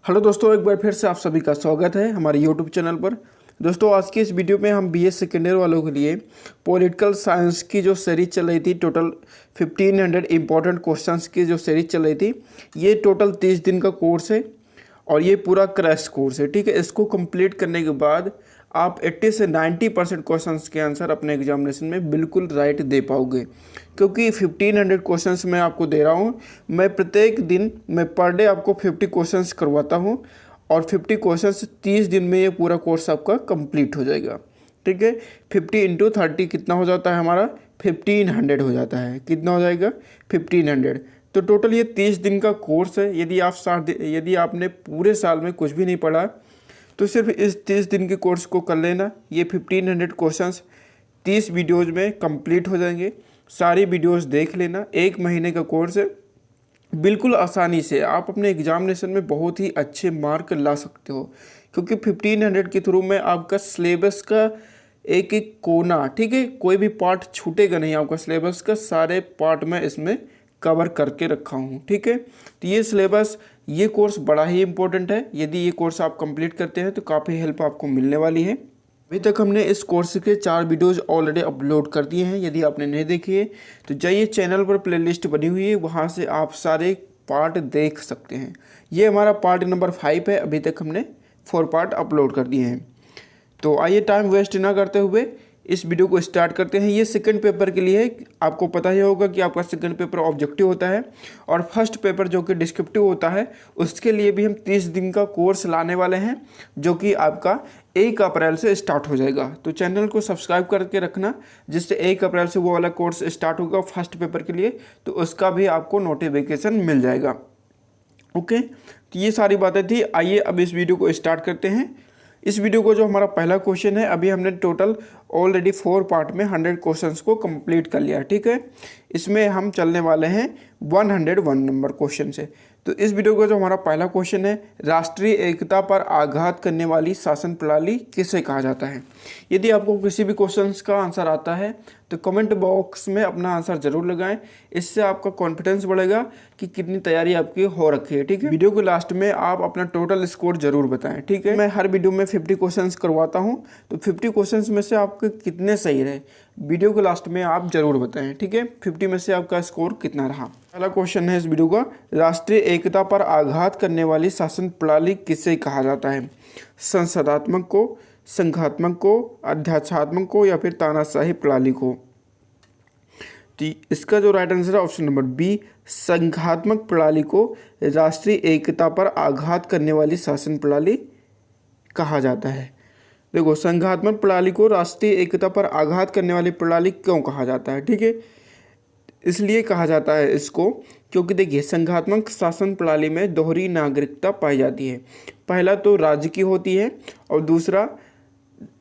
Hello दोस्तों, एक बार फिर से आप सभी का स्वागत है हमारे यूट्यूब चैनल पर। दोस्तों, आज की इस वीडियो में हम बीए सेकेंड ईयर वालों के लिए पॉलिटिकल साइंस की जो सीरीज चल रही थी, टोटल 1500 इम्पॉर्टेंट क्वेश्चंस की जो सीरीज चल रही थी, ये टोटल 30 दिन का कोर्स है और ये पूरा क्रैश कोर्स है। ठीक है, इसको कंप्लीट करने के बाद आप 80 से 90% क्वेश्चंस के आंसर अपने एग्जामिनेशन में बिल्कुल राइट दे पाओगे, क्योंकि 1500 क्वेश्चंस मैं आपको दे रहा हूँ। मैं प्रत्येक दिन मैं पर डे आपको 50 क्वेश्चंस करवाता हूँ और 50 क्वेश्चंस 30 दिन में ये पूरा कोर्स आपका कंप्लीट हो जाएगा। ठीक है, 50 × 30 कितना हो जाता है हमारा? 1500 हो जाता है। कितना हो जाएगा? 1500। तो टोटल ये 30 दिन का कोर्स है। यदि आपने पूरे साल में कुछ भी नहीं पढ़ा तो सिर्फ इस 30 दिन के कोर्स को कर लेना। ये 1500 क्वेश्चंस 30 वीडियोज़ में कंप्लीट हो जाएंगे। सारी वीडियोज़ देख लेना। 1 महीने का कोर्स है। बिल्कुल आसानी से आप अपने एग्जामिनेशन में बहुत ही अच्छे मार्क ला सकते हो, क्योंकि 1500 के थ्रू में आपका सिलेबस का एक एक कोना, ठीक है, कोई भी पार्ट छूटेगा नहीं। आपका सिलेबस का सारे पार्ट में इसमें कवर करके रखा हूँ। ठीक है, तो ये सिलेबस, ये कोर्स बड़ा ही इंपॉर्टेंट है। यदि ये कोर्स आप कंप्लीट करते हैं तो काफ़ी हेल्प आपको मिलने वाली है। अभी तक हमने इस कोर्स के 4 वीडियोज़ ऑलरेडी अपलोड कर दिए हैं। यदि आपने नहीं देखी है तो जाइए, चैनल पर प्लेलिस्ट बनी हुई है, वहाँ से आप सारे पार्ट देख सकते हैं। ये हमारा पार्ट नंबर 5 है। अभी तक हमने 4 पार्ट अपलोड कर दिए हैं। तो आइए, टाइम वेस्ट ना करते हुए इस वीडियो को स्टार्ट करते हैं। ये सेकंड पेपर के लिए है। आपको पता ही होगा कि आपका सेकंड पेपर ऑब्जेक्टिव होता है और फर्स्ट पेपर जो कि डिस्क्रिप्टिव होता है, उसके लिए भी हम 30 दिन का कोर्स लाने वाले हैं, जो कि आपका 1 अप्रैल से स्टार्ट हो जाएगा। तो चैनल को सब्सक्राइब करके रखना, जिससे 1 अप्रैल से वो वाला कोर्स स्टार्ट होगा फर्स्ट पेपर के लिए, तो उसका भी आपको नोटिफिकेशन मिल जाएगा। ओके, तो ये सारी बातें थी। आइए अब इस वीडियो को स्टार्ट करते हैं। इस वीडियो को जो हमारा पहला क्वेश्चन है, अभी हमने टोटल ऑलरेडी 4 पार्ट में 100 क्वेश्चंस को कंप्लीट कर लिया। ठीक है, इसमें हम चलने वाले हैं 101 नंबर क्वेश्चन से। तो इस वीडियो का जो हमारा पहला क्वेश्चन है, राष्ट्रीय एकता पर आघात करने वाली शासन प्रणाली किसे कहा जाता है? यदि आपको किसी भी क्वेश्चंस का आंसर आता है तो कमेंट बॉक्स में अपना आंसर जरूर लगाएं। इससे आपका कॉन्फिडेंस बढ़ेगा कि कितनी तैयारी आपकी हो रखी है। ठीक है, वीडियो के लास्ट में आप अपना टोटल स्कोर जरूर बताएं। ठीक है, मैं हर वीडियो में 50 क्वेश्चंस करवाता हूं, तो 50 क्वेश्चंस में से आपके कितने सही रहे वीडियो के लास्ट में आप जरूर बताएं। ठीक है, 50 में से आपका स्कोर कितना रहा। पहला क्वेश्चन है इस वीडियो का, राष्ट्रीय एकता पर आघात करने वाली शासन प्रणाली किसे कहा जाता है? संसदात्मक को, संघात्मक को, अध्याक्षात्मक को, या फिर तानाशाही प्रणाली को? तो इसका जो राइट आंसर है ऑप्शन नंबर बी, संघात्मक प्रणाली को राष्ट्रीय एकता पर आघात करने वाली शासन प्रणाली कहा जाता है। देखो, संघात्मक प्रणाली को राष्ट्रीय एकता पर आघात करने वाली प्रणाली क्यों कहा जाता है? ठीक है, इसलिए कहा जाता है इसको क्योंकि देखिए, संघात्मक शासन प्रणाली में दोहरी नागरिकता पाई जाती है। पहला तो राज्य की होती है और दूसरा,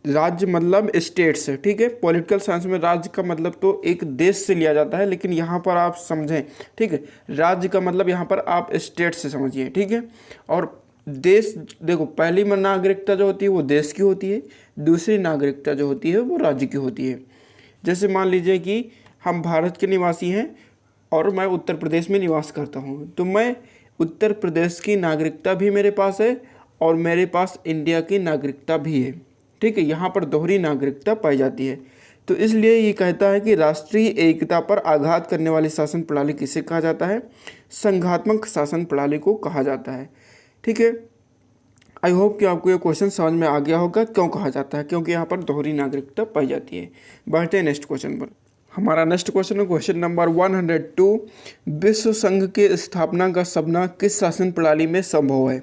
राज्य मतलब स्टेट्स है। ठीक है, पॉलिटिकल साइंस में राज्य का मतलब तो एक देश से लिया जाता है, लेकिन यहाँ पर आप समझें, ठीक है, राज्य का मतलब यहाँ पर आप स्टेट से समझिए। ठीक है, और देश, देखो, पहली नागरिकता जो होती है वो देश की होती है, दूसरी नागरिकता जो होती है वो राज्य की होती है। जैसे मान लीजिए कि हम भारत के निवासी हैं और मैं उत्तर प्रदेश में निवास करता हूँ, तो मैं उत्तर प्रदेश की नागरिकता भी मेरे पास है और मेरे पास इंडिया की नागरिकता भी है। ठीक है, यहाँ पर दोहरी नागरिकता पाई जाती है। तो इसलिए ये कहता है कि राष्ट्रीय एकता पर आघात करने वाली शासन प्रणाली किसे कहा जाता है? संघात्मक शासन प्रणाली को कहा जाता है। ठीक है, आई होप कि आपको ये क्वेश्चन समझ में आ गया होगा क्यों कहा जाता है, क्योंकि यहाँ पर दोहरी नागरिकता पाई जाती है। बढ़ते हैं नेक्स्ट क्वेश्चन पर। हमारा नेक्स्ट क्वेश्चन है क्वेश्चन नंबर 102, विश्व संघ के स्थापना का सपना किस शासन प्रणाली में संभव है?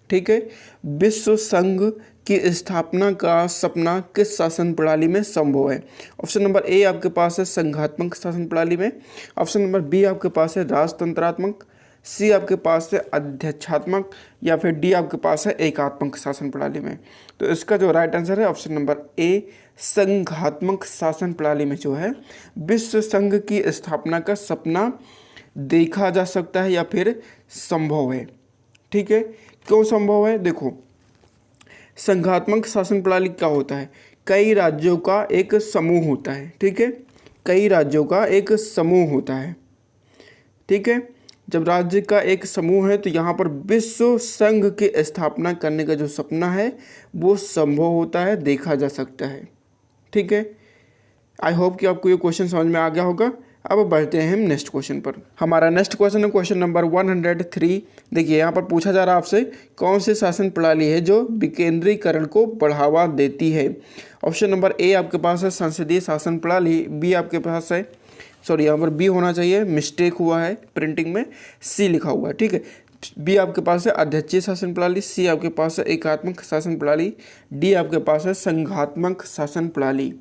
ठीक है, विश्व संघ की स्थापना का सपना किस शासन प्रणाली में संभव है? ऑप्शन नंबर ए आपके पास है संघात्मक शासन प्रणाली में, ऑप्शन नंबर बी आपके पास है राजतंत्रात्मक, सी आपके पास है अध्यक्षात्मक, या फिर डी आपके पास है एकात्मक शासन प्रणाली में। तो इसका जो राइट आंसर है ऑप्शन नंबर ए, संघात्मक शासन प्रणाली में जो है विश्व संघ की स्थापना का सपना देखा जा सकता है या फिर संभव है। ठीक है, क्यों संभव है? देखो, संघात्मक शासन प्रणाली क्या होता है? कई राज्यों का एक समूह होता है। ठीक है, कई राज्यों का एक समूह होता है। ठीक है, जब राज्य का एक समूह है तो यहाँ पर विश्व संघ की स्थापना करने का जो सपना है वो संभव होता है, देखा जा सकता है। ठीक है, आई होप कि आपको ये क्वेश्चन समझ में आ गया होगा। अब बढ़ते हैं हम नेक्स्ट क्वेश्चन पर। हमारा नेक्स्ट क्वेश्चन है क्वेश्चन नंबर 103। देखिए यहाँ पर पूछा जा रहा है आपसे, कौन सी शासन प्रणाली है जो विकेंद्रीकरण को बढ़ावा देती है। ऑप्शन नंबर ए आपके पास है संसदीय शासन प्रणाली, बी आपके पास है, सॉरी यहाँ पर बी होना चाहिए, मिस्टेक हुआ है प्रिंटिंग में, सी लिखा हुआ है। ठीक है, बी आपके पास है अध्यक्षीय शासन प्रणाली, सी आपके पास है एकात्मक शासन प्रणाली, डी आपके पास है संघात्मक शासन प्रणाली।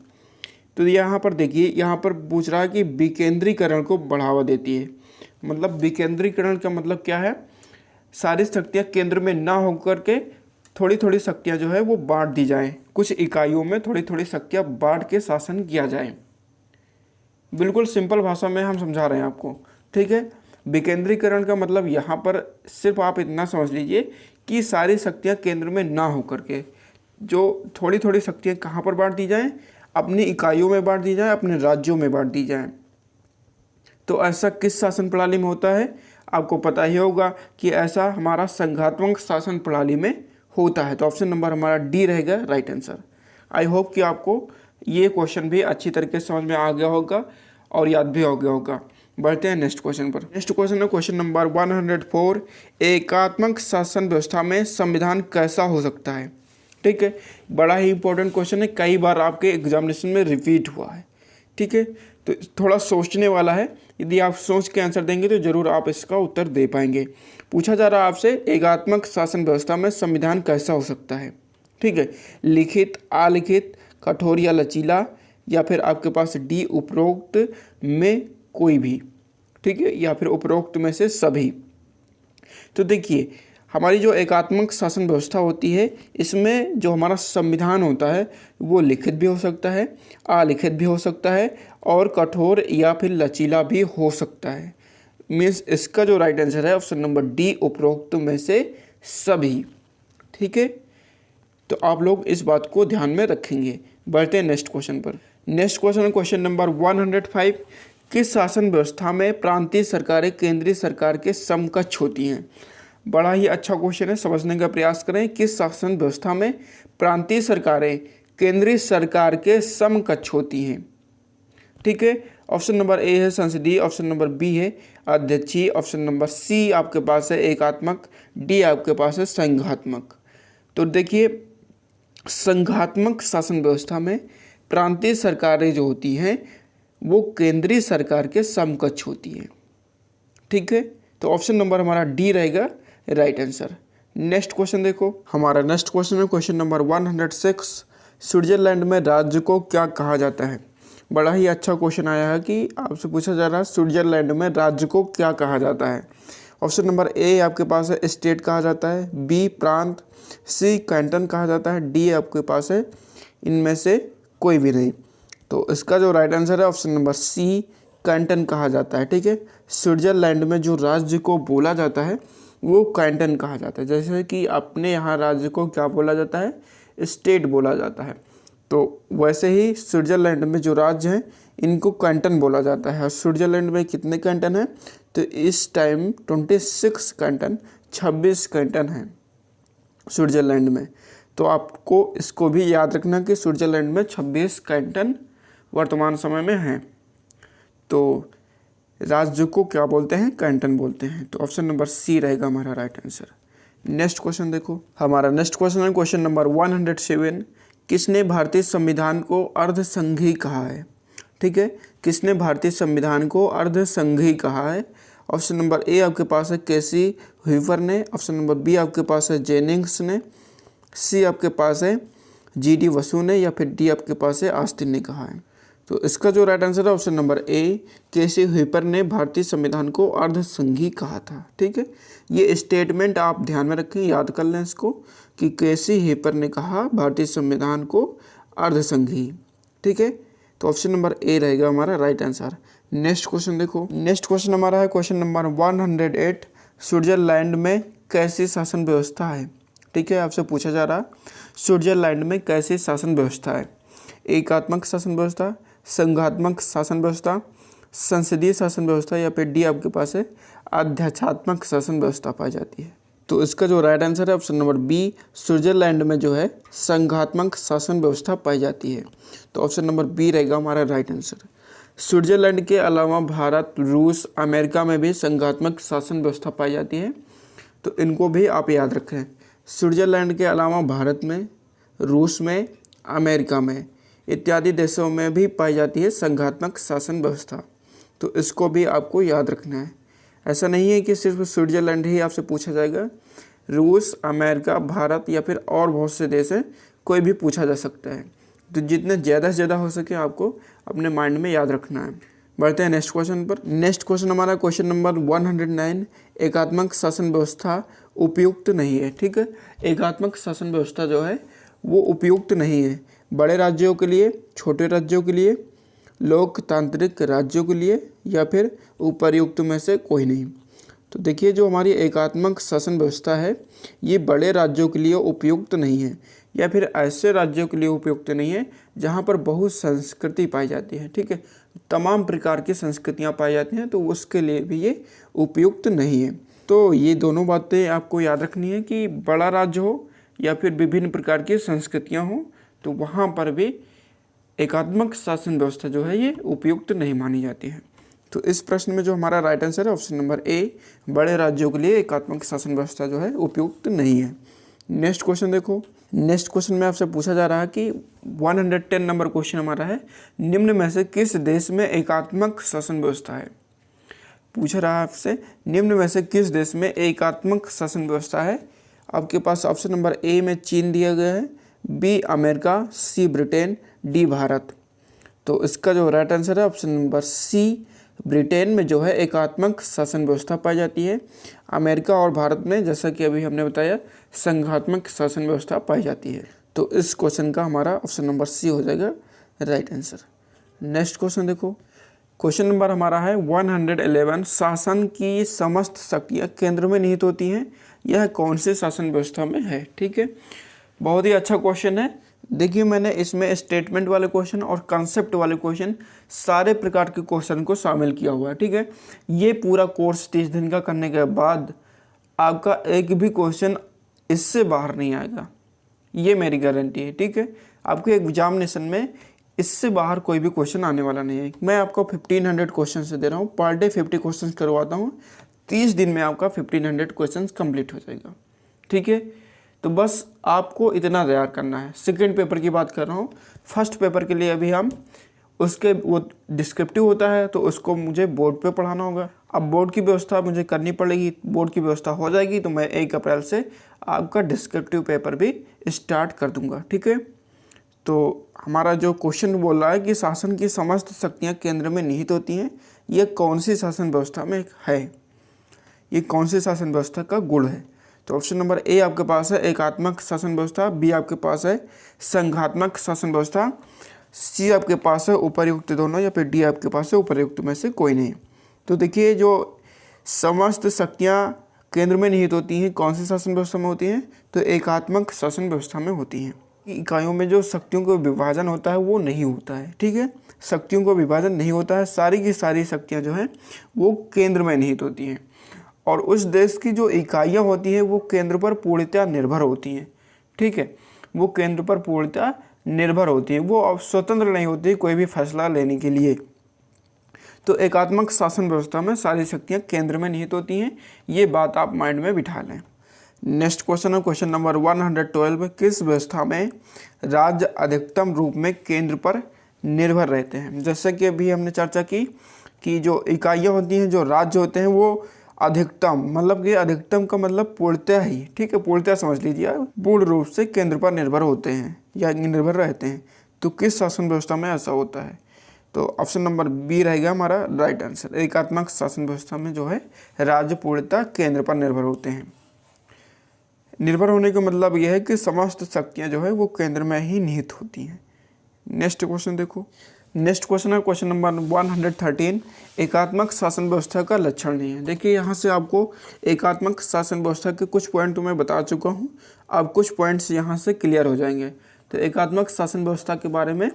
तो यहाँ पर देखिए, यहाँ पर पूछ रहा है कि विकेंद्रीकरण को बढ़ावा देती है। मतलब विकेंद्रीकरण का मतलब क्या है, सारी शक्तियाँ केंद्र में ना होकर के थोड़ी थोड़ी शक्तियाँ जो है वो बांट दी जाएँ, कुछ इकाइयों में थोड़ी थोड़ी शक्तियाँ बांट के शासन किया जाए। बिल्कुल सिंपल भाषा में हम समझा रहे हैं आपको। ठीक है, विकेंद्रीकरण का मतलब यहाँ पर सिर्फ आप इतना समझ लीजिए कि सारी शक्तियाँ केंद्र में ना होकर के जो थोड़ी थोड़ी शक्तियाँ कहाँ पर बांट दी जाएँ, अपनी इकाइयों में बांट दी जाए, अपने राज्यों में बांट दी जाए। तो ऐसा किस शासन प्रणाली में होता है, आपको पता ही होगा कि ऐसा हमारा संघात्मक शासन प्रणाली में होता है। तो ऑप्शन नंबर हमारा डी रहेगा राइट आंसर। आई होप कि आपको ये क्वेश्चन भी अच्छी तरीके से समझ में आ गया होगा और याद भी हो गया होगा। बढ़ते हैं नेक्स्ट क्वेश्चन पर। नेक्स्ट क्वेश्चन है क्वेश्चन नंबर 104। एकात्मक शासन व्यवस्था में संविधान कैसा हो सकता है। ठीक है, बड़ा ही इंपॉर्टेंट क्वेश्चन है, कई बार आपके एग्जामिनेशन में रिपीट हुआ है। ठीक है, तो थोड़ा सोचने वाला है, यदि आप सोच के आंसर देंगे तो जरूर आप इसका उत्तर दे पाएंगे। पूछा जा रहा है आपसे, एकात्मक शासन व्यवस्था में संविधान कैसा हो सकता है। ठीक है, लिखित, अलिखित, कठोर या लचीला, या फिर आपके पास डी उपरोक्त में कोई भी। ठीक है, या फिर उपरोक्त में से सभी। तो देखिए, हमारी जो एकात्मक शासन व्यवस्था होती है, इसमें जो हमारा संविधान होता है वो लिखित भी हो सकता है, अलिखित भी हो सकता है, और कठोर या फिर लचीला भी हो सकता है। मीन्स इसका जो राइट आंसर है ऑप्शन नंबर डी, उपरोक्त में से सभी। ठीक है, तो आप लोग इस बात को ध्यान में रखेंगे। बढ़ते हैं नेक्स्ट क्वेश्चन पर। नेक्स्ट क्वेश्चन है क्वेश्चन नंबर 105। किस शासन व्यवस्था में प्रांतीय सरकारें केंद्रीय सरकार के समकक्ष होती हैं। बड़ा ही अच्छा क्वेश्चन है, समझने का प्रयास करें। किस शासन व्यवस्था में प्रांतीय सरकारें केंद्रीय सरकार के समकक्ष होती हैं। ठीक है, ऑप्शन नंबर ए है संसदीय, ऑप्शन नंबर बी है अध्यक्षीय, ऑप्शन नंबर सी आपके पास है एकात्मक, डी आपके पास है संघात्मक। तो देखिए, संघात्मक शासन व्यवस्था में प्रांतीय सरकारें जो होती हैं वो केंद्रीय सरकार के समकक्ष होती हैं। ठीक है, तो ऑप्शन नंबर हमारा डी रहेगा राइट आंसर। नेक्स्ट क्वेश्चन देखो, हमारा नेक्स्ट क्वेश्चन है क्वेश्चन नंबर 106। स्विट्जरलैंड में राज्य को क्या कहा जाता है। बड़ा ही अच्छा क्वेश्चन आया है कि आपसे पूछा जा रहा है स्विट्जरलैंड में राज्य को क्या कहा जाता है। ऑप्शन नंबर ए आपके पास है स्टेट कहा जाता है, बी प्रांत, सी कैंटन कहा जाता है, डी आपके पास है इनमें से कोई भी नहीं। तो इसका जो राइट आंसर है ऑप्शन नंबर सी, कैंटन कहा जाता है। ठीक है, स्विट्जरलैंड में जो राज्य को बोला जाता है वो कैंटन कहा जाता है। जैसे कि अपने यहाँ राज्य को क्या बोला जाता है, स्टेट बोला जाता है, तो वैसे ही स्विट्जरलैंड में जो राज्य हैं इनको कैंटन बोला जाता है। स्विट्जरलैंड में कितने कैंटन हैं, तो इस टाइम 26 कैंटन, 26 कैंटन हैं स्विट्जरलैंड में। तो आपको इसको भी याद रखना कि स्विट्जरलैंड में 26 कैंटन वर्तमान समय में हैं। तो राज्य को क्या बोलते हैं, कैंटन बोलते हैं। तो ऑप्शन नंबर सी रहेगा हमारा राइट आंसर। नेक्स्ट क्वेश्चन देखो, हमारा नेक्स्ट क्वेश्चन है क्वेश्चन नंबर 107। किसने भारतीय संविधान को अर्धसंघी कहा है। ठीक है, किसने भारतीय संविधान को अर्धसंघी कहा है। ऑप्शन नंबर ए आपके पास है केसी हुइवर ने, ऑप्शन नंबर बी आपके पास है जेनिंग्स ने, सी आपके पास है जी.डी. बसु ने, या फिर डी आपके पास है ऑस्टिन ने कहा है। तो इसका जो राइट आंसर है ऑप्शन नंबर ए, केसी हुइपर ने भारतीय संविधान को अर्धसंघी कहा था। ठीक है, ये स्टेटमेंट आप ध्यान में रखें, याद कर लें इसको कि केसी हुइपर ने कहा भारतीय संविधान को अर्धसंघी। ठीक है, तो ऑप्शन नंबर ए रहेगा हमारा राइट आंसर। नेक्स्ट क्वेश्चन देखो, नेक्स्ट क्वेश्चन हमारा है क्वेश्चन नंबर 108। स्विट्जरलैंड में कैसी शासन व्यवस्था है। ठीक है, आपसे पूछा जा रहा है स्विट्जरलैंड में कैसी शासन व्यवस्था है। एकात्मक शासन व्यवस्था, संघात्मक शासन व्यवस्था, संसदीय शासन व्यवस्था, या फिर डी आपके पास है आध्यात्मिक शासन व्यवस्था पाई जाती है। तो इसका जो राइट आंसर है ऑप्शन नंबर बी, स्विट्जरलैंड में जो है संघात्मक शासन व्यवस्था पाई जाती है। तो ऑप्शन नंबर बी रहेगा हमारा राइट आंसर। स्विट्जरलैंड के अलावा भारत, रूस, अमेरिका में भी संघात्मक शासन व्यवस्था पाई जाती है। तो इनको भी आप याद रखें। स्विट्जरलैंड के अलावा भारत में, रूस में, अमेरिका में इत्यादि देशों में भी पाई जाती है संघात्मक शासन व्यवस्था। तो इसको भी आपको याद रखना है। ऐसा नहीं है कि सिर्फ स्विट्जरलैंड ही आपसे पूछा जाएगा, रूस, अमेरिका, भारत या फिर और बहुत से देश हैं, कोई भी पूछा जा सकता है। तो जितने ज़्यादा से ज़्यादा हो सके आपको अपने माइंड में याद रखना है। बढ़ते हैं नेक्स्ट क्वेश्चन पर। नेक्स्ट क्वेश्चन हमारा क्वेश्चन नंबर 109, एकात्मक शासन व्यवस्था उपयुक्त नहीं है। ठीक है, एकात्मक शासन व्यवस्था जो है वो उपयुक्त नहीं है बड़े राज्यों के लिए, छोटे राज्यों के लिए, लोकतांत्रिक राज्यों के लिए या फिर उपर्युक्त में से कोई नहीं। तो देखिए जो हमारी एकात्मक शासन व्यवस्था है ये बड़े राज्यों के लिए उपयुक्त नहीं है या फिर ऐसे राज्यों के लिए उपयुक्त नहीं है जहाँ पर बहुत संस्कृति पाई जाती है। ठीक है, तमाम प्रकार की संस्कृतियाँ पाई जाती हैं, तो उसके लिए भी ये उपयुक्त नहीं है। तो ये दोनों बातें आपको याद रखनी है कि बड़ा राज्य हो या फिर विभिन्न प्रकार की संस्कृतियाँ हों, तो वहाँ पर भी एकात्मक शासन व्यवस्था जो है ये उपयुक्त नहीं मानी जाती है। तो इस प्रश्न में जो हमारा राइट आंसर है ऑप्शन नंबर ए, बड़े राज्यों के लिए एकात्मक शासन व्यवस्था जो है उपयुक्त नहीं है। नेक्स्ट क्वेश्चन देखो। नेक्स्ट क्वेश्चन में आपसे पूछा जा रहा है कि 110 नंबर क्वेश्चन हमारा है, निम्न में से किस देश में एकात्मक शासन व्यवस्था है। पूछ रहा है आपसे निम्न में से किस देश में एकात्मक शासन व्यवस्था है। आपके पास ऑप्शन नंबर ए में चीन दिया गया है, बी अमेरिका, सी ब्रिटेन, डी भारत। तो इसका जो राइट आंसर है ऑप्शन नंबर सी, ब्रिटेन में जो है एकात्मक शासन व्यवस्था पाई जाती है। अमेरिका और भारत में जैसा कि अभी हमने बताया संघात्मक शासन व्यवस्था पाई जाती है। तो इस क्वेश्चन का हमारा ऑप्शन नंबर सी हो जाएगा राइट आंसर। नेक्स्ट क्वेश्चन देखो। क्वेश्चन नंबर हमारा है 111, शासन की समस्त शक्तियाँ केंद्र में निहित होती हैं, यह कौन से शासन व्यवस्था में है। ठीक है, बहुत ही अच्छा क्वेश्चन है। देखिए मैंने इसमें स्टेटमेंट वाले क्वेश्चन और कॉन्सेप्ट वाले क्वेश्चन सारे प्रकार के क्वेश्चन को शामिल किया हुआ है। ठीक है, ये पूरा कोर्स 30 दिन का करने के बाद आपका एक भी क्वेश्चन इससे बाहर नहीं आएगा, ये मेरी गारंटी है। ठीक है, आपके एग्जामिनेशन में इससे बाहर कोई भी क्वेश्चन आने वाला नहीं है। मैं आपको 1500 क्वेश्चन से दे रहा हूँ, पर डे 50 क्वेश्चन करवाता हूँ। 30 दिन में आपका 1500 क्वेश्चन कंप्लीट हो जाएगा। ठीक है, तो बस आपको इतना तैयार करना है। सेकंड पेपर की बात कर रहा हूँ, फर्स्ट पेपर के लिए अभी हम उसके वो डिस्क्रिप्टिव होता है तो उसको मुझे बोर्ड पे पढ़ाना होगा। अब बोर्ड की व्यवस्था मुझे करनी पड़ेगी, बोर्ड की व्यवस्था हो जाएगी तो मैं 1 अप्रैल से आपका डिस्क्रिप्टिव पेपर भी स्टार्ट कर दूंगा। ठीक है, तो हमारा जो क्वेश्चन बोल रहा है कि शासन की समस्त शक्तियाँ केंद्र में निहित होती हैं, ये कौन सी शासन व्यवस्था में है, ये कौन सी शासन व्यवस्था का गुण है। तो ऑप्शन नंबर ए आपके पास है एकात्मक शासन व्यवस्था, बी आपके पास है संघात्मक शासन व्यवस्था, सी आपके पास है उपर्युक्त दोनों, या फिर डी आपके पास है उपर्युक्त में से कोई नहीं। तो देखिए जो समस्त शक्तियाँ केंद्र में निहित होती हैं कौन सी शासन व्यवस्था में होती हैं, तो एकात्मक शासन व्यवस्था में होती हैं। इकाइयों में जो शक्तियों का विभाजन होता है वो नहीं होता है। ठीक है, शक्तियों का विभाजन नहीं होता है, सारी की सारी शक्तियाँ जो हैं वो केंद्र में निहित होती हैं और उस देश की जो इकाइयाँ होती हैं वो केंद्र पर पूर्णतः निर्भर होती हैं। ठीक है, वो केंद्र पर पूर्णतः निर्भर होती है, वो अब स्वतंत्र नहीं होती कोई भी फैसला लेने के लिए। तो एकात्मक शासन व्यवस्था में सारी शक्तियाँ केंद्र में निहित होती हैं, ये बात आप माइंड में बिठा लें। नेक्स्ट क्वेश्चन है क्वेश्चन नंबर 112, किस व्यवस्था में राज्य अधिकतम रूप में केंद्र पर निर्भर रहते हैं। जैसे कि अभी हमने चर्चा की कि जो इकाइयाँ होती हैं, जो राज्य होते हैं वो अधिकतम, मतलब कि अधिकतम का मतलब पूर्णतः ही, ठीक है, पूर्णतः समझ लीजिए, पूर्ण रूप से केंद्र पर निर्भर होते हैं या निर्भर रहते हैं। तो किस शासन व्यवस्था में ऐसा होता है, तो ऑप्शन नंबर बी रहेगा हमारा राइट आंसर। एकात्मक शासन व्यवस्था में जो है राज्य पूर्णतः केंद्र पर निर्भर होते हैं। निर्भर होने का मतलब यह है कि समस्त शक्तियाँ जो है वो केंद्र में ही निहित होती हैं। नेक्स्ट क्वेश्चन देखो। नेक्स्ट क्वेश्चन है क्वेश्चन नंबर 113, एकात्मक शासन व्यवस्था का लक्षण नहीं है। देखिए यहाँ से आपको एकात्मक शासन व्यवस्था के कुछ पॉइंट मैं बता चुका हूँ, अब कुछ पॉइंट्स यहाँ से क्लियर हो जाएंगे। तो एकात्मक शासन व्यवस्था के बारे में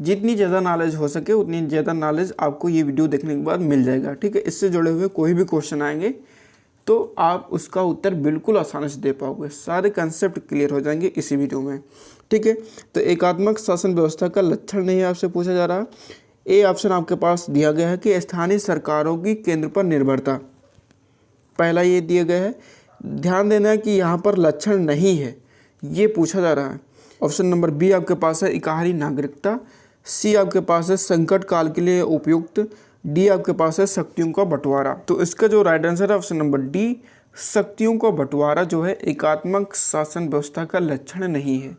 जितनी ज़्यादा नॉलेज हो सके उतनी ज़्यादा नॉलेज आपको ये वीडियो देखने के बाद मिल जाएगा, ठीक है। इससे जुड़े हुए कोई भी क्वेश्चन आएंगे तो आप उसका उत्तर बिल्कुल आसानी से दे पाओगे, सारे कंसेप्ट क्लियर हो जाएंगे इसी वीडियो में, ठीक है। तो एकात्मक शासन व्यवस्था का लक्षण नहीं आपसे पूछा जा रहा। ए ऑप्शन आपके पास दिया गया है कि स्थानीय सरकारों की केंद्र पर निर्भरता, पहला ये दिया गया है। ध्यान देना है कि यहाँ पर लक्षण नहीं है, ये पूछा जा रहा है। ऑप्शन नंबर बी आपके पास है एकाधारी नागरिकता, सी आपके पास है संकट काल के लिए उपयुक्त, डी आपके पास है शक्तियों का बंटवारा। तो इसका जो राइट आंसर है ऑप्शन नंबर डी, शक्तियों का बंटवारा जो है एकात्मक शासन व्यवस्था का लक्षण नहीं है।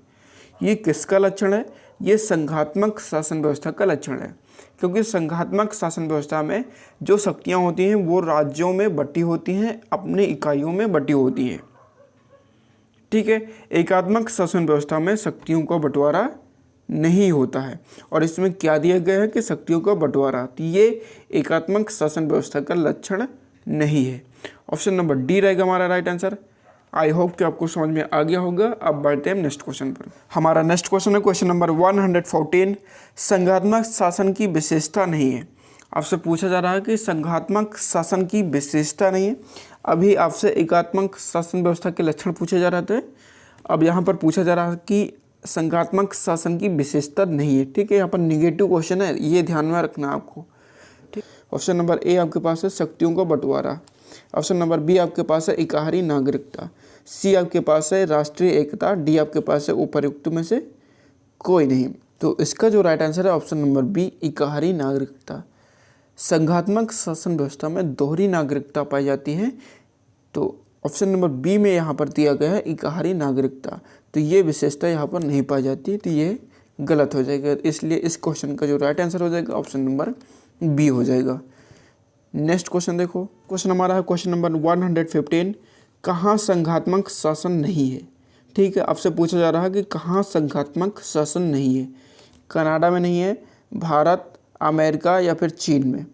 ये किसका लक्षण है? ये संघात्मक शासन व्यवस्था का लक्षण है, क्योंकि संघात्मक शासन व्यवस्था में जो शक्तियाँ होती हैं वो राज्यों में बटी होती हैं, अपनी इकाइयों में बटी होती हैं, ठीक है। एकात्मक शासन व्यवस्था में शक्तियों का बंटवारा नहीं होता है, और इसमें क्या दिया गया है कि शक्तियों का बंटवारा, तो ये एकात्मक शासन व्यवस्था का लक्षण नहीं है। ऑप्शन नंबर डी रहेगा हमारा राइट आंसर। आई होप कि आपको समझ में आ गया होगा। अब बढ़ते हैं नेक्स्ट क्वेश्चन पर। हमारा नेक्स्ट क्वेश्चन है क्वेश्चन नंबर 114, संघात्मक शासन की विशेषता नहीं है। आपसे पूछा जा रहा है कि संघात्मक शासन की विशेषता नहीं है। अभी आपसे एकात्मक शासन व्यवस्था के लक्षण पूछे जा रहे थे, अब यहाँ पर पूछा जा रहा है कि संघात्मक शासन की विशेषता नहीं है, ठीक है। यहाँ पर निगेटिव क्वेश्चन है, ये ध्यान में रखना है आपको, ठीक। ऑप्शन नंबर ए आपके पास है शक्तियों का बंटवारा, ऑप्शन नंबर बी आपके पास है एकाधारी नागरिकता, सी आपके पास है राष्ट्रीय एकता, डी आपके पास है उपर्युक्त में से कोई नहीं। तो इसका जो राइट आंसर है ऑप्शन नंबर बी, एकाधारी नागरिकता। संघात्मक शासन व्यवस्था में दोहरी नागरिकता पाई जाती है, तो ऑप्शन नंबर बी में यहाँ पर दिया गया है एकाधारी नागरिकता, तो ये विशेषता यहाँ पर नहीं पाई जाती, तो ये गलत हो जाएगा। इसलिए इस क्वेश्चन का जो राइट आंसर हो जाएगा ऑप्शन नंबर बी हो जाएगा। नेक्स्ट क्वेश्चन देखो, क्वेश्चन हमारा है क्वेश्चन नंबर 115, कहाँ संघात्मक शासन नहीं है, ठीक है। आपसे पूछा जा रहा है कि कहाँ संघात्मक शासन नहीं है। कनाडा में नहीं है, भारत, अमेरिका या फिर चीन में।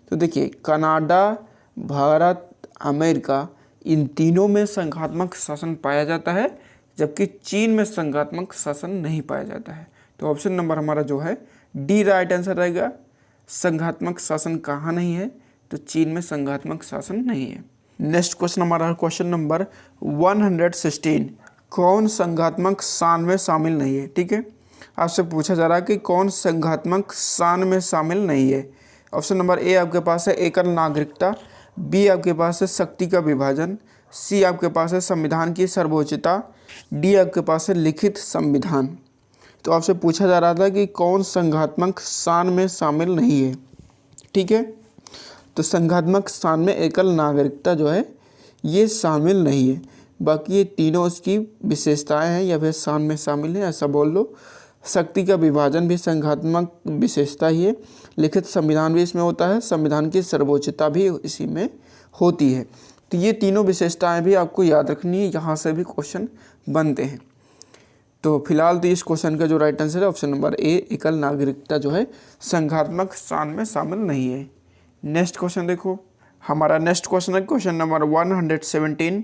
तो देखिए कनाडा, भारत, अमेरिका, इन तीनों में संघात्मक शासन पाया जाता है, जबकि चीन में संघात्मक शासन नहीं पाया जाता है। तो ऑप्शन नंबर हमारा जो है डी राइट आंसर रहेगा। संघात्मक शासन कहाँ नहीं है? तो चीन में संघात्मक शासन नहीं है। नेक्स्ट क्वेश्चन हमारा है क्वेश्चन नंबर 116, कौन संघात्मक शासन में शामिल नहीं है, ठीक है। आपसे पूछा जा रहा है कि कौन संघात्मक शासन में शामिल नहीं है। ऑप्शन नंबर ए आपके पास है एकल नागरिकता, बी आपके पास है शक्ति का विभाजन, सी आपके पास है संविधान की सर्वोच्चता, डी आपके पास है लिखित संविधान। तो आपसे पूछा जा रहा था कि कौन संघात्मक शासन में शामिल नहीं है, ठीक है। तो संघात्मक शासन में एकल नागरिकता जो है ये शामिल नहीं है, बाकी ये तीनों उसकी विशेषताएं हैं या फिर शासन में शामिल है, ऐसा बोल लो। शक्ति का विभाजन भी संघात्मक विशेषता ही है, लिखित संविधान भी इसमें होता है, संविधान की सर्वोच्चता भी इसी में होती है। तो ये तीनों विशेषताएं भी आपको याद रखनी है, यहाँ से भी क्वेश्चन बनते हैं। तो फिलहाल तो इस क्वेश्चन का जो राइट आंसर है ऑप्शन नंबर ए, एकल नागरिकता जो है संघात्मक शासन में शामिल नहीं है। नेक्स्ट क्वेश्चन देखो, हमारा नेक्स्ट क्वेश्चन है क्वेश्चन नंबर 117,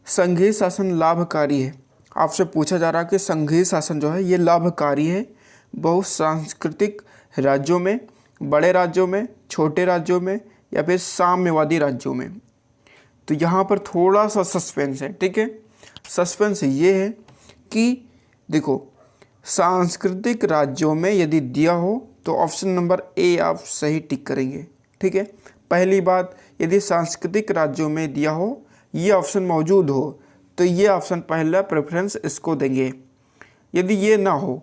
संघीय शासन लाभकारी है। आपसे पूछा जा रहा है कि संघीय शासन जो है ये लाभकारी है बहुसांस्कृतिक राज्यों में, बड़े राज्यों में, छोटे राज्यों में या फिर साम्यवादी राज्यों में। तो यहाँ पर थोड़ा सा सस्पेंस है, ठीक है। सस्पेंस ये है कि देखो सांस्कृतिक राज्यों में यदि दिया हो तो ऑप्शन नंबर ए आप सही टिक करेंगे, ठीक है। पहली बात, यदि सांस्कृतिक राज्यों में दिया हो, ये ऑप्शन मौजूद हो, तो ये ऑप्शन पहला प्रेफरेंस इसको देंगे। यदि ये ना हो,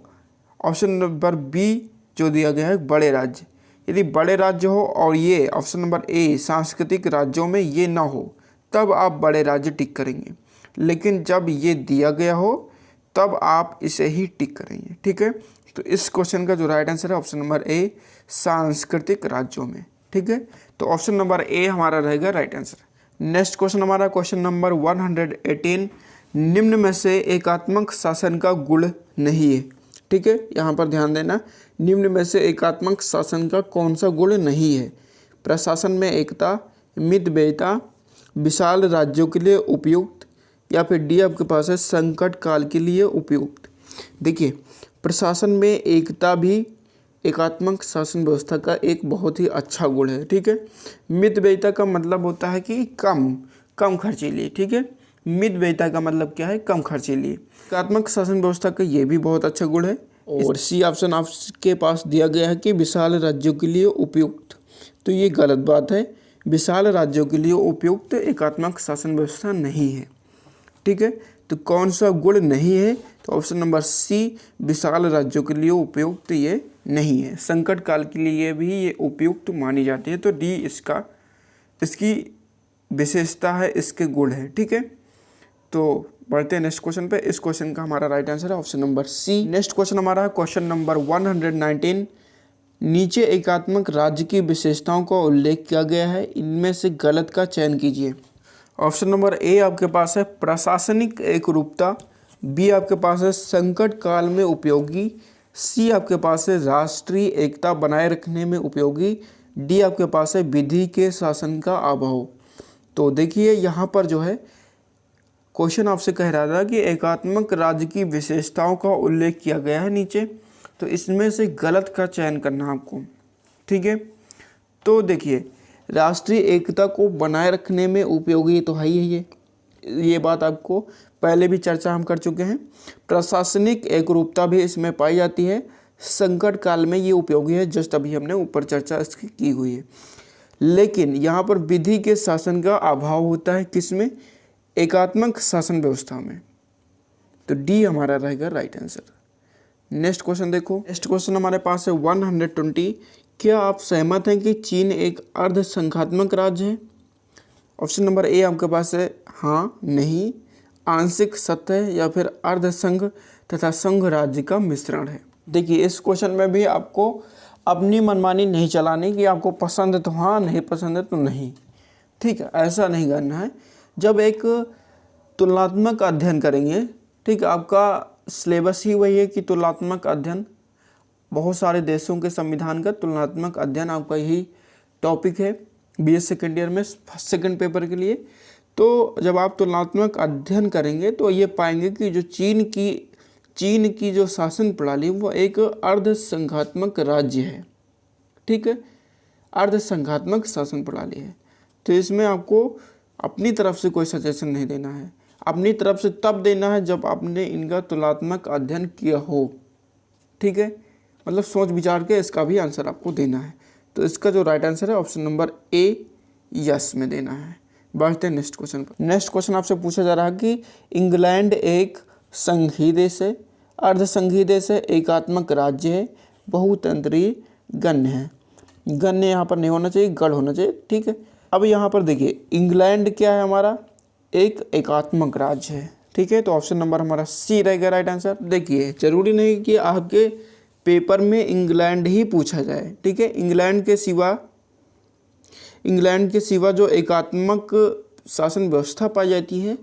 ऑप्शन नंबर बी जो दिया गया है बड़े राज्य, यदि बड़े राज्य हो और ये ऑप्शन नंबर ए सांस्कृतिक राज्यों में ये ना हो, तब आप बड़े राज्य टिक करेंगे। लेकिन जब ये दिया गया हो तब आप इसे ही टिक करेंगे, ठीक है। तो इस क्वेश्चन का जो राइट आंसर है ऑप्शन नंबर ए, सांस्कृतिक राज्यों में, ठीक है। तो ऑप्शन नंबर ए हमारा रहेगा राइट आंसर। नेक्स्ट क्वेश्चन हमारा क्वेश्चन नंबर 118, निम्न में से एकात्मक शासन का गुण नहीं है, ठीक है। यहाँ पर ध्यान देना, निम्न में से एकात्मक शासन का कौन सा गुण नहीं है? प्रशासन में एकता, मितव्ययिता, विशाल राज्यों के लिए उपयुक्त, या फिर डी आपके पास है संकट काल के लिए उपयुक्त। देखिए प्रशासन में एकता भी एकात्मक शासन व्यवस्था का एक बहुत ही अच्छा गुण है। ठीक है, मितव्ययिता का मतलब होता है कि कम खर्चीली। ठीक है, मितव्ययिता का मतलब क्या है? कम खर्चीली। एकात्मक शासन व्यवस्था का ये भी बहुत अच्छा गुण है। और सी ऑप्शन आपके पास दिया गया है कि विशाल राज्यों के लिए उपयुक्त, तो ये गलत बात है। विशाल राज्यों के लिए उपयुक्त एकात्मक शासन व्यवस्था नहीं है। ठीक है, तो कौन सा गुण नहीं है? तो ऑप्शन नंबर सी, विशाल राज्यों के लिए उपयुक्त ये नहीं है। संकट काल के लिए भी ये उपयुक्त मानी जाती है। तो डी इसकी विशेषता है, इसके गुण है। ठीक है, तो बढ़ते हैं नेक्स्ट क्वेश्चन पे। इस क्वेश्चन का हमारा राइट आंसर है option number C. Next question हमारा है क्वेश्चन नंबर 119। नीचे एकात्मक राज्य की विशेषताओं का उल्लेख किया गया है, इनमें से गलत का चयन कीजिए। ऑप्शन नंबर ए आपके पास है प्रशासनिक एकरूपता, बी आपके पास है संकट काल में उपयोगी, सी आपके पास है राष्ट्रीय एकता बनाए रखने में उपयोगी, डी आपके पास है विधि के शासन का अभाव। तो देखिए यहाँ पर जो है क्वेश्चन आपसे कह रहा था कि एकात्मक राज्य की विशेषताओं का उल्लेख किया गया है नीचे, तो इसमें से गलत का चयन करना आपको। ठीक है, तो देखिए राष्ट्रीय एकता को बनाए रखने में उपयोगी तो है ही है ये बात आपको पहले भी चर्चा हम कर चुके हैं। प्रशासनिक एकरूपता भी इसमें पाई जाती है। संकट काल में ये उपयोगी है, जस्ट अभी हमने ऊपर चर्चा इसकी की हुई है। लेकिन यहाँ पर विधि के शासन का अभाव होता है, किसमें? एकात्मक शासन व्यवस्था में। तो डी हमारा रहेगा राइट आंसर। नेक्स्ट क्वेश्चन देखो। नेक्स्ट क्वेश्चन हमारे पास है 120। क्या आप सहमत हैं कि चीन एक अर्ध संघात्मक राज्य है? ऑप्शन नंबर ए आपके पास है हाँ, नहीं, आंशिक सत्य या फिर अर्ध संघ तथा संघ राज्य का मिश्रण है। देखिए इस क्वेश्चन में भी आपको अपनी मनमानी नहीं चलानी कि आपको पसंद है तो हाँ, नहीं पसंद है तो नहीं। ठीक है, ऐसा नहीं करना है। जब एक तुलनात्मक अध्ययन करेंगे, ठीक है, आपका सिलेबस ही वही है कि तुलनात्मक अध्ययन, बहुत सारे देशों के संविधान का तुलनात्मक अध्ययन आपका यही टॉपिक है बीएस सेकेंड ईयर में फर्स्ट सेकंड पेपर के लिए। तो जब आप तुलनात्मक अध्ययन करेंगे तो ये पाएंगे कि जो चीन की जो शासन प्रणाली वो एक अर्ध संघात्मक राज्य है। ठीक है, अर्ध संघात्मक शासन प्रणाली है। तो इसमें आपको अपनी तरफ से कोई सजेशन नहीं देना है। अपनी तरफ से तब देना है जब आपने इनका तुलनात्मक अध्ययन किया हो। ठीक है, मतलब सोच विचार के इसका भी आंसर आपको देना है। तो इसका जो राइट आंसर है ऑप्शन नंबर ए, यस में देना है। बढ़ते हैं नेक्स्ट क्वेश्चन पर। नेक्स्ट क्वेश्चन आपसे पूछा जा रहा है कि इंग्लैंड एक संघीय देश है, अर्ध संघीय देश है, एकात्मक राज्य है, बहुतंत्रीय गण्य है। गण्य यहाँ पर नहीं होना चाहिए, गढ़ होना चाहिए। ठीक है, अब यहाँ पर देखिए इंग्लैंड क्या है हमारा? एक एकात्मक राज्य है। ठीक है, तो ऑप्शन नंबर हमारा सी रहेगा राइट आंसर। देखिए जरूरी नहीं कि आपके पेपर में इंग्लैंड ही पूछा जाए। ठीक है, इंग्लैंड के सिवा जो एकात्मक शासन व्यवस्था पाई जाती है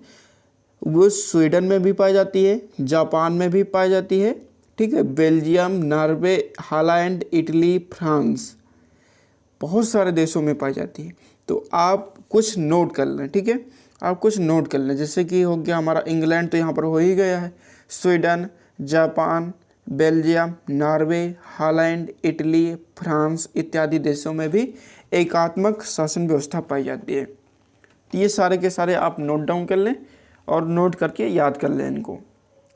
वो स्वीडन में भी पाई जाती है, जापान में भी पाई जाती है। ठीक है, Belgium, Norway, Holland, Italy, France, बहुत सारे देशों में पाई जाती है। तो आप कुछ नोट कर लें। ठीक है, आप कुछ नोट कर लें, जैसे कि हो गया हमारा इंग्लैंड तो यहाँ पर हो ही गया है, Sweden, Japan, Belgium, Norway, Holland, Italy, France इत्यादि देशों में भी एकात्मक शासन व्यवस्था पाई जाती है। ये सारे के सारे आप नोट डाउन कर लें और नोट करके याद कर लें इनको।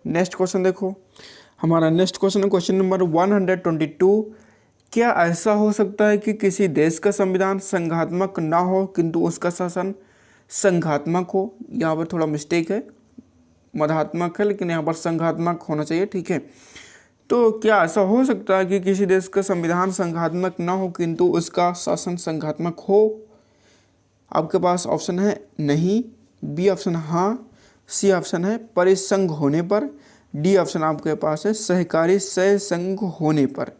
नेक्स्ट क्वेश्चन देखो, हमारा नेक्स्ट क्वेश्चन है क्वेश्चन नंबर 122। क्या ऐसा हो सकता है कि किसी देश का संविधान संघात्मक ना हो किंतु उसका शासन संघात्मक हो? यहाँ पर थोड़ा मिस्टेक है, मधात्मक है, लेकिन यहाँ पर संघात्मक होना चाहिए। ठीक है, तो क्या ऐसा हो सकता है कि किसी देश का संविधान संघात्मक ना हो किंतु उसका शासन संघात्मक हो? आपके पास ऑप्शन है नहीं, बी ऑप्शन हाँ, सी ऑप्शन है परिसंघ होने पर, डी ऑप्शन आपके पास है सहकारी सहसंघ होने पर।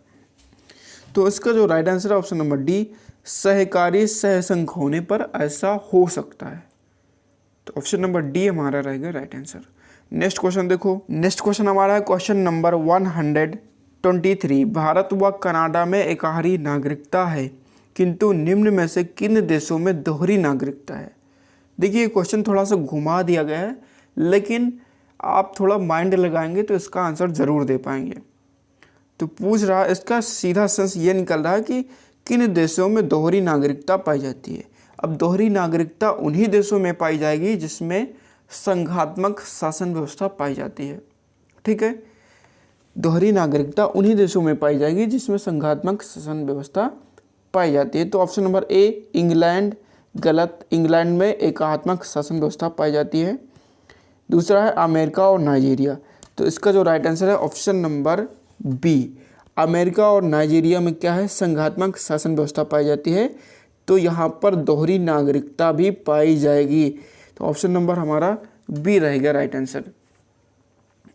तो इसका जो राइट आंसर है ऑप्शन नंबर डी, सहकारी सहसंघ होने पर ऐसा हो सकता है। तो ऑप्शन नंबर डी हमारा रहेगा राइट आंसर। नेक्स्ट क्वेश्चन देखो। नेक्स्ट क्वेश्चन हमारा है क्वेश्चन नंबर 123। भारत व कनाडा में एकाही नागरिकता है किंतु निम्न में से किन देशों में दोहरी नागरिकता है? देखिए क्वेश्चन थोड़ा सा घुमा दिया गया है, लेकिन आप थोड़ा माइंड लगाएंगे तो इसका आंसर ज़रूर दे पाएंगे। तो पूछ रहा है, इसका सीधा सेंस ये निकल रहा है कि किन देशों में दोहरी नागरिकता पाई जाती है। अब दोहरी नागरिकता उन्हीं देशों में पाई जाएगी जिसमें संघात्मक शासन व्यवस्था पाई जाती है। ठीक है, दोहरी नागरिकता उन्हीं देशों में पाई जाएगी जिसमें संघात्मक शासन व्यवस्था पाई जाती है। तो ऑप्शन नंबर ए इंग्लैंड गलत, इंग्लैंड में एकात्मक शासन व्यवस्था पाई जाती है। दूसरा है अमेरिका और नाइजीरिया, तो इसका जो राइट आंसर है ऑप्शन नंबर बी, अमेरिका और नाइजीरिया में क्या है, संघात्मक शासन व्यवस्था पाई जाती है। तो यहाँ पर दोहरी नागरिकता भी पाई जाएगी। तो ऑप्शन नंबर हमारा बी रहेगा राइट आंसर।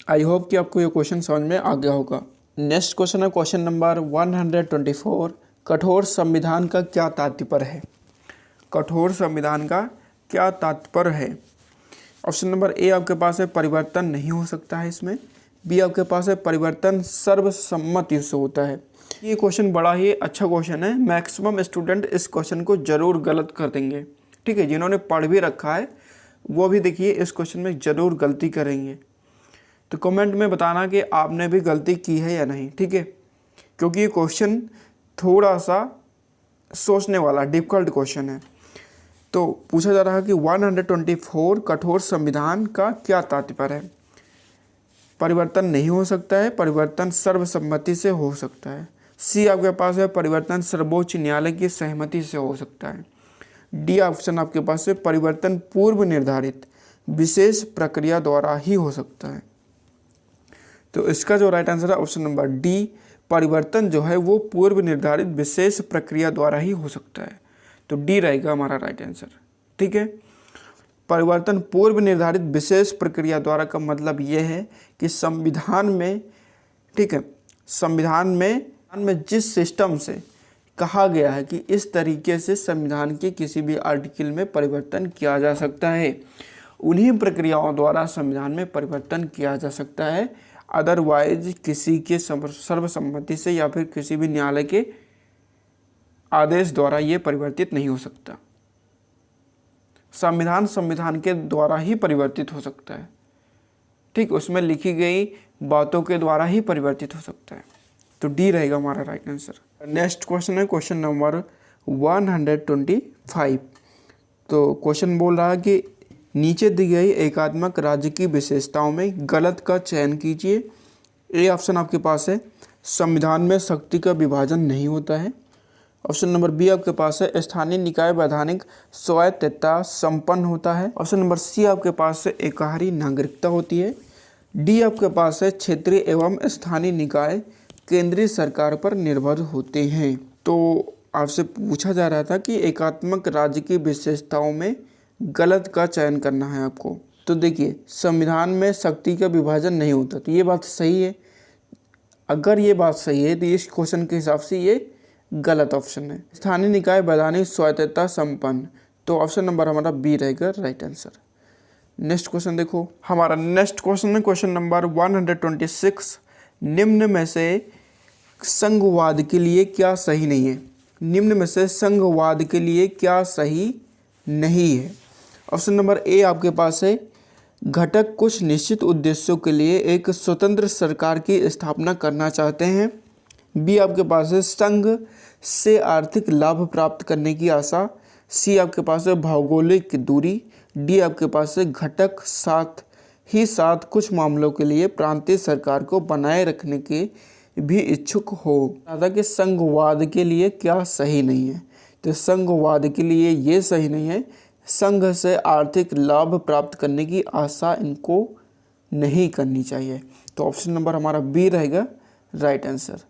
आई होप कि आपको ये क्वेश्चन समझ में आ गया होगा। नेक्स्ट क्वेश्चन है क्वेश्चन नंबर 124, कठोर संविधान का क्या तात्पर्य है। कठोर संविधान का क्या तात्पर्य है। ऑप्शन नंबर ए आपके पास है परिवर्तन नहीं हो सकता है इसमें। बी आपके पास है परिवर्तन सर्वसम्मति से होता है। ये क्वेश्चन बड़ा ही अच्छा क्वेश्चन है, मैक्सिमम स्टूडेंट इस क्वेश्चन को जरूर गलत कर देंगे। ठीक है, जिन्होंने पढ़ भी रखा है वो भी देखिए इस क्वेश्चन में ज़रूर गलती करेंगे। तो कमेंट में बताना कि आपने भी गलती की है या नहीं। ठीक है, क्योंकि ये क्वेश्चन थोड़ा सा सोचने वाला डिफ़िकल्ट क्वेश्चन है। तो पूछा जा रहा है कि 124 कठोर संविधान का क्या तात्पर्य है। परिवर्तन नहीं हो सकता है, परिवर्तन सर्वसम्मति से हो सकता है। सी आपके पास है परिवर्तन सर्वोच्च न्यायालय की सहमति से हो सकता है। डी ऑप्शन आपके पास है परिवर्तन पूर्व निर्धारित विशेष प्रक्रिया द्वारा ही हो सकता है। तो इसका जो राइट आंसर है ऑप्शन नंबर डी, परिवर्तन जो है वो पूर्व निर्धारित विशेष प्रक्रिया द्वारा ही हो सकता है। तो डी रहेगा हमारा राइट आंसर। ठीक है, परिवर्तन पूर्व निर्धारित विशेष प्रक्रिया द्वारा का मतलब ये है कि संविधान में, ठीक है, संविधान में जिस सिस्टम से कहा गया है कि इस तरीके से संविधान के किसी भी आर्टिकल में परिवर्तन किया जा सकता है, उन्हीं प्रक्रियाओं द्वारा संविधान में परिवर्तन किया जा सकता है। अदरवाइज किसी के सर्वसम्मति से या फिर किसी भी न्यायालय के आदेश द्वारा ये परिवर्तित नहीं हो सकता। संविधान के द्वारा ही परिवर्तित हो सकता है। ठीक, उसमें लिखी गई बातों के द्वारा ही परिवर्तित हो सकता है। तो डी रहेगा हमारा राइट आंसर। नेक्स्ट क्वेश्चन है क्वेश्चन नंबर 125। तो क्वेश्चन बोल रहा है कि नीचे दी गई एकात्मक राज्य की विशेषताओं में गलत का चयन कीजिए। ए ऑप्शन आपके पास है संविधान में शक्ति का विभाजन नहीं होता है। ऑप्शन नंबर बी आपके पास है स्थानीय निकाय वैधानिक स्वायत्तता संपन्न होता है। ऑप्शन नंबर सी आपके पास है एकाहारी नागरिकता होती है। डी आपके पास है क्षेत्रीय एवं स्थानीय निकाय केंद्रीय सरकार पर निर्भर होते हैं। तो आपसे पूछा जा रहा था कि एकात्मक राज्य की विशेषताओं में गलत का चयन करना है आपको। तो देखिए संविधान में शक्ति का विभाजन नहीं होता, तो ये बात सही है। अगर ये बात सही है तो इस क्वेश्चन के हिसाब से ये गलत ऑप्शन है। स्थानीय निकाय वैधानिक स्वायत्तता संपन्न, तो ऑप्शन नंबर हमारा बी रहेगा राइट आंसर। नेक्स्ट क्वेश्चन देखो, हमारा नेक्स्ट क्वेश्चन है क्वेश्चन नंबर 126। निम्न में से संघवाद के लिए क्या सही नहीं है। निम्न में से संघवाद के लिए क्या सही नहीं है। ऑप्शन नंबर ए आपके पास है घटक कुछ निश्चित उद्देश्यों के लिए एक स्वतंत्र सरकार की स्थापना करना चाहते हैं। बी आपके पास है संघ से आर्थिक लाभ प्राप्त करने की आशा। सी आपके पास है भौगोलिक दूरी। डी आपके पास है घटक साथ ही साथ कुछ मामलों के लिए प्रांतीय सरकार को बनाए रखने के भी इच्छुक हो। दादा कि संघवाद के लिए क्या सही नहीं है। तो संघवाद के लिए ये सही नहीं है, संघ से आर्थिक लाभ प्राप्त करने की आशा इनको नहीं करनी चाहिए। तो ऑप्शन नंबर हमारा बी रहेगा राइट आंसर।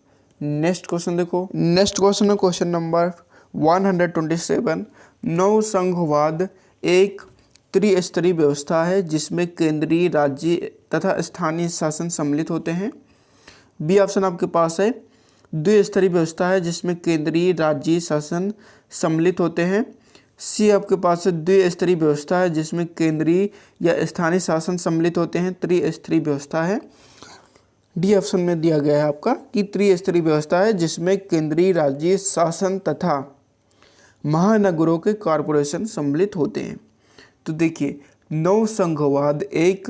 नेक्स्ट क्वेश्चन देखो, नेक्स्ट क्वेश्चन है क्वेश्चन नंबर 127। नव संघवाद एक त्रिस्तरीय व्यवस्था है जिसमें केंद्रीय, राज्य तथा स्थानीय शासन सम्मिलित होते हैं। बी ऑप्शन आपके पास है द्विस्तरीय व्यवस्था है जिसमें केंद्रीय, राज्य शासन सम्मिलित होते हैं। सी आपके पास है द्विस्तरीय व्यवस्था है जिसमें केंद्रीय या स्थानीय शासन सम्मिलित होते हैं, त्रिस्तरीय व्यवस्था है। डी ऑप्शन में दिया गया है आपका कि त्रिस्तरीय व्यवस्था है जिसमें केंद्रीय, राज्य शासन तथा महानगरों के कॉरपोरेशन सम्मिलित होते हैं। तो देखिए नव संघवाद एक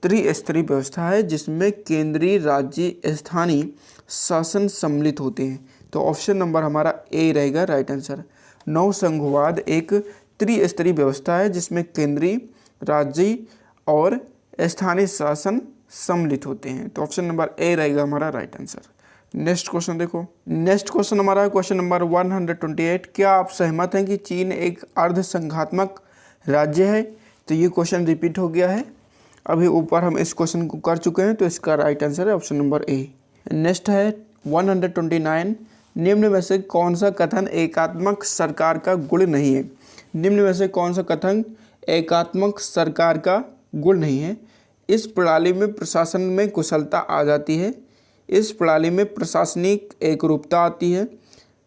त्रिस्तरीय व्यवस्था है जिसमें केंद्रीय, राज्य, स्थानीय शासन सम्मिलित होते हैं। तो ऑप्शन नंबर हमारा ए रहेगा राइट आंसर। नौ संघवाद एक त्रिस्तरीय व्यवस्था है जिसमें केंद्रीय, राज्य और स्थानीय शासन सम्मिलित होते हैं। तो ऑप्शन नंबर ए रहेगा हमारा राइट आंसर। नेक्स्ट क्वेश्चन देखो, नेक्स्ट क्वेश्चन हमारा है क्वेश्चन नंबर 128। क्या आप सहमत हैं कि चीन एक अर्ध संघात्मक राज्य है? तो ये क्वेश्चन रिपीट हो गया है, अभी ऊपर हम इस क्वेश्चन को कर चुके हैं, तो इसका राइट आंसर है ऑप्शन नंबर ए। नेक्स्ट है 129। निम्न में से कौन सा कथन एकात्मक सरकार का गुण नहीं है? निम्न में से कौन सा कथन एकात्मक सरकार का गुण नहीं है? इस प्रणाली में प्रशासन में कुशलता आ जाती है, इस प्रणाली में प्रशासनिक एकरूपता आती है,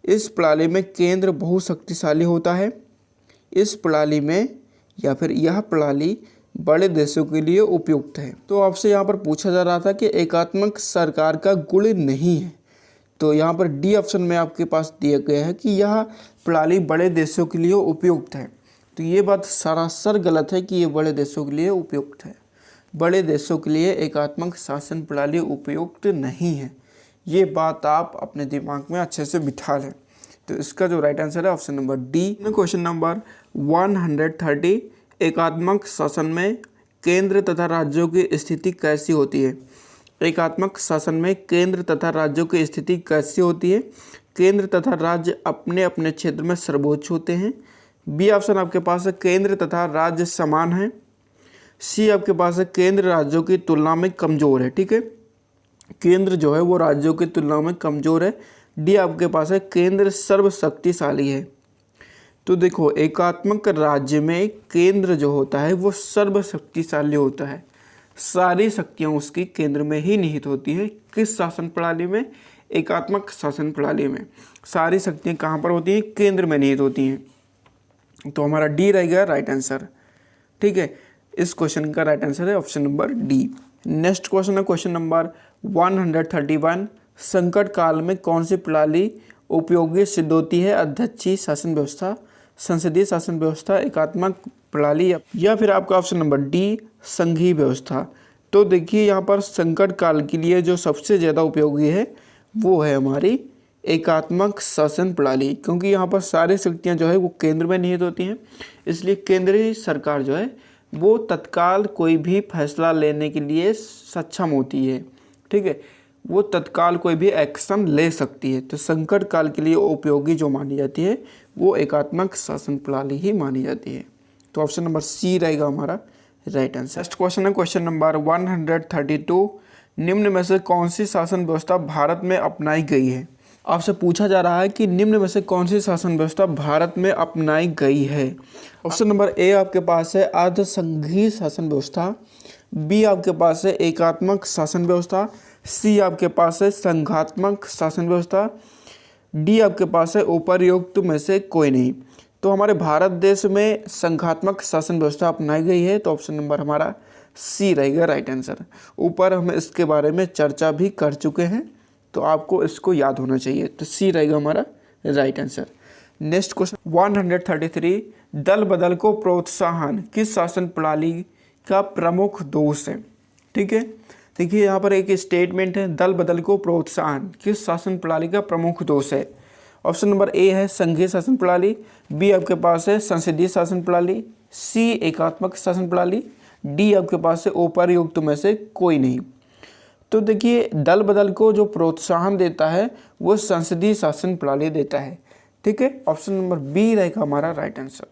इस प्रणाली में केंद्र बहुशक्तिशाली होता है, इस प्रणाली में या फिर यह प्रणाली बड़े देशों के लिए उपयुक्त है। तो आपसे यहाँ पर पूछा जा रहा था कि एकात्मक सरकार का गुण नहीं है, तो यहाँ पर डी ऑप्शन में आपके पास दिया गया है कि यह प्रणाली बड़े देशों के लिए उपयुक्त है। तो ये बात सरासर गलत है कि ये बड़े देशों के लिए उपयुक्त है। बड़े देशों के लिए एकात्मक शासन प्रणाली उपयुक्त नहीं है, ये बात आप अपने दिमाग में अच्छे से बिठा लें। तो इसका जो राइट आंसर है option number D. Question number 130। एकात्मक शासन में केंद्र तथा राज्यों की स्थिति कैसी होती है? एकात्मक शासन में केंद्र तथा राज्यों की स्थिति कैसी होती है? केंद्र तथा राज्य अपने अपने क्षेत्र में सर्वोच्च होते हैं। बी ऑप्शन आपके पास है केंद्र तथा राज्य समान है। सी आपके पास है केंद्र राज्यों की तुलना में कमज़ोर है। ठीक है, केंद्र जो है वो राज्यों की तुलना में कमज़ोर है। डी आपके पास है केंद्र सर्वशक्तिशाली है। तो देखो, एकात्मक राज्य में केंद्र जो होता है वो सर्वशक्तिशाली होता है, सारी शक्तियाँ उसकी केंद्र में ही निहित होती है। किस शासन प्रणाली में? एकात्मक शासन प्रणाली में सारी शक्तियाँ कहाँ पर होती हैं? केंद्र में निहित होती हैं। तो हमारा डी रहेगा राइट आंसर। ठीक है, इस क्वेश्चन का राइट आंसर है option number D. Next question है क्वेश्चन नंबर 131। संकट काल में कौन सी प्रणाली उपयोगी सिद्ध होती है? अध्यक्षीय शासन व्यवस्था, संसदीय शासन व्यवस्था, एकात्मक प्रणाली या फिर आपका ऑप्शन नंबर डी संघीय व्यवस्था। तो देखिए, यहाँ पर संकट काल के लिए जो सबसे ज़्यादा उपयोगी है वो है हमारी एकात्मक शासन प्रणाली, क्योंकि यहाँ पर सारी शक्तियाँ जो है वो केंद्र में निहित होती हैं। इसलिए केंद्रीय सरकार जो है वो तत्काल कोई भी फैसला लेने के लिए सक्षम होती है। ठीक है, वो तत्काल कोई भी एक्शन ले सकती है। तो संकट काल के लिए उपयोगी जो मानी जाती है वो एकात्मक शासन प्रणाली ही मानी जाती है। तो ऑप्शन नंबर सी रहेगा हमारा राइट आंसर। नेक्स्ट क्वेश्चन है क्वेश्चन नंबर 132। निम्न में से कौन सी शासन व्यवस्था भारत में अपनाई गई है? आपसे पूछा जा रहा है कि निम्न में से कौन सी शासन व्यवस्था भारत में अपनाई गई है। ऑप्शन नंबर ए आपके पास है अर्ध संघीय शासन व्यवस्था, बी आपके पास है एकात्मक शासन व्यवस्था, सी आपके पास है संघात्मक शासन व्यवस्था, डी आपके पास है उपर्युक्त में से कोई नहीं। तो हमारे भारत देश में संघात्मक शासन व्यवस्था अपनाई गई है, तो ऑप्शन नंबर हमारा सी रहेगा राइट आंसर। ऊपर हम इसके बारे में चर्चा भी कर चुके हैं, तो आपको इसको याद होना चाहिए। तो सी रहेगा हमारा राइट आंसर। Next question 133। दल बदल को प्रोत्साहन किस शासन प्रणाली का प्रमुख दोष है? ठीक है, देखिए यहाँ पर एक स्टेटमेंट है, दल बदल को प्रोत्साहन किस शासन प्रणाली का प्रमुख दोष है? ऑप्शन नंबर ए है संघीय शासन प्रणाली, बी आपके पास है संसदीय शासन प्रणाली, सी एकात्मक शासन प्रणाली, डी आपके पास है उपर्युक्त में से कोई नहीं। तो देखिए, दल बदल को जो प्रोत्साहन देता है वो संसदीय शासन प्रणाली देता है। ठीक है, ऑप्शन नंबर बी रहेगा हमारा राइट आंसर।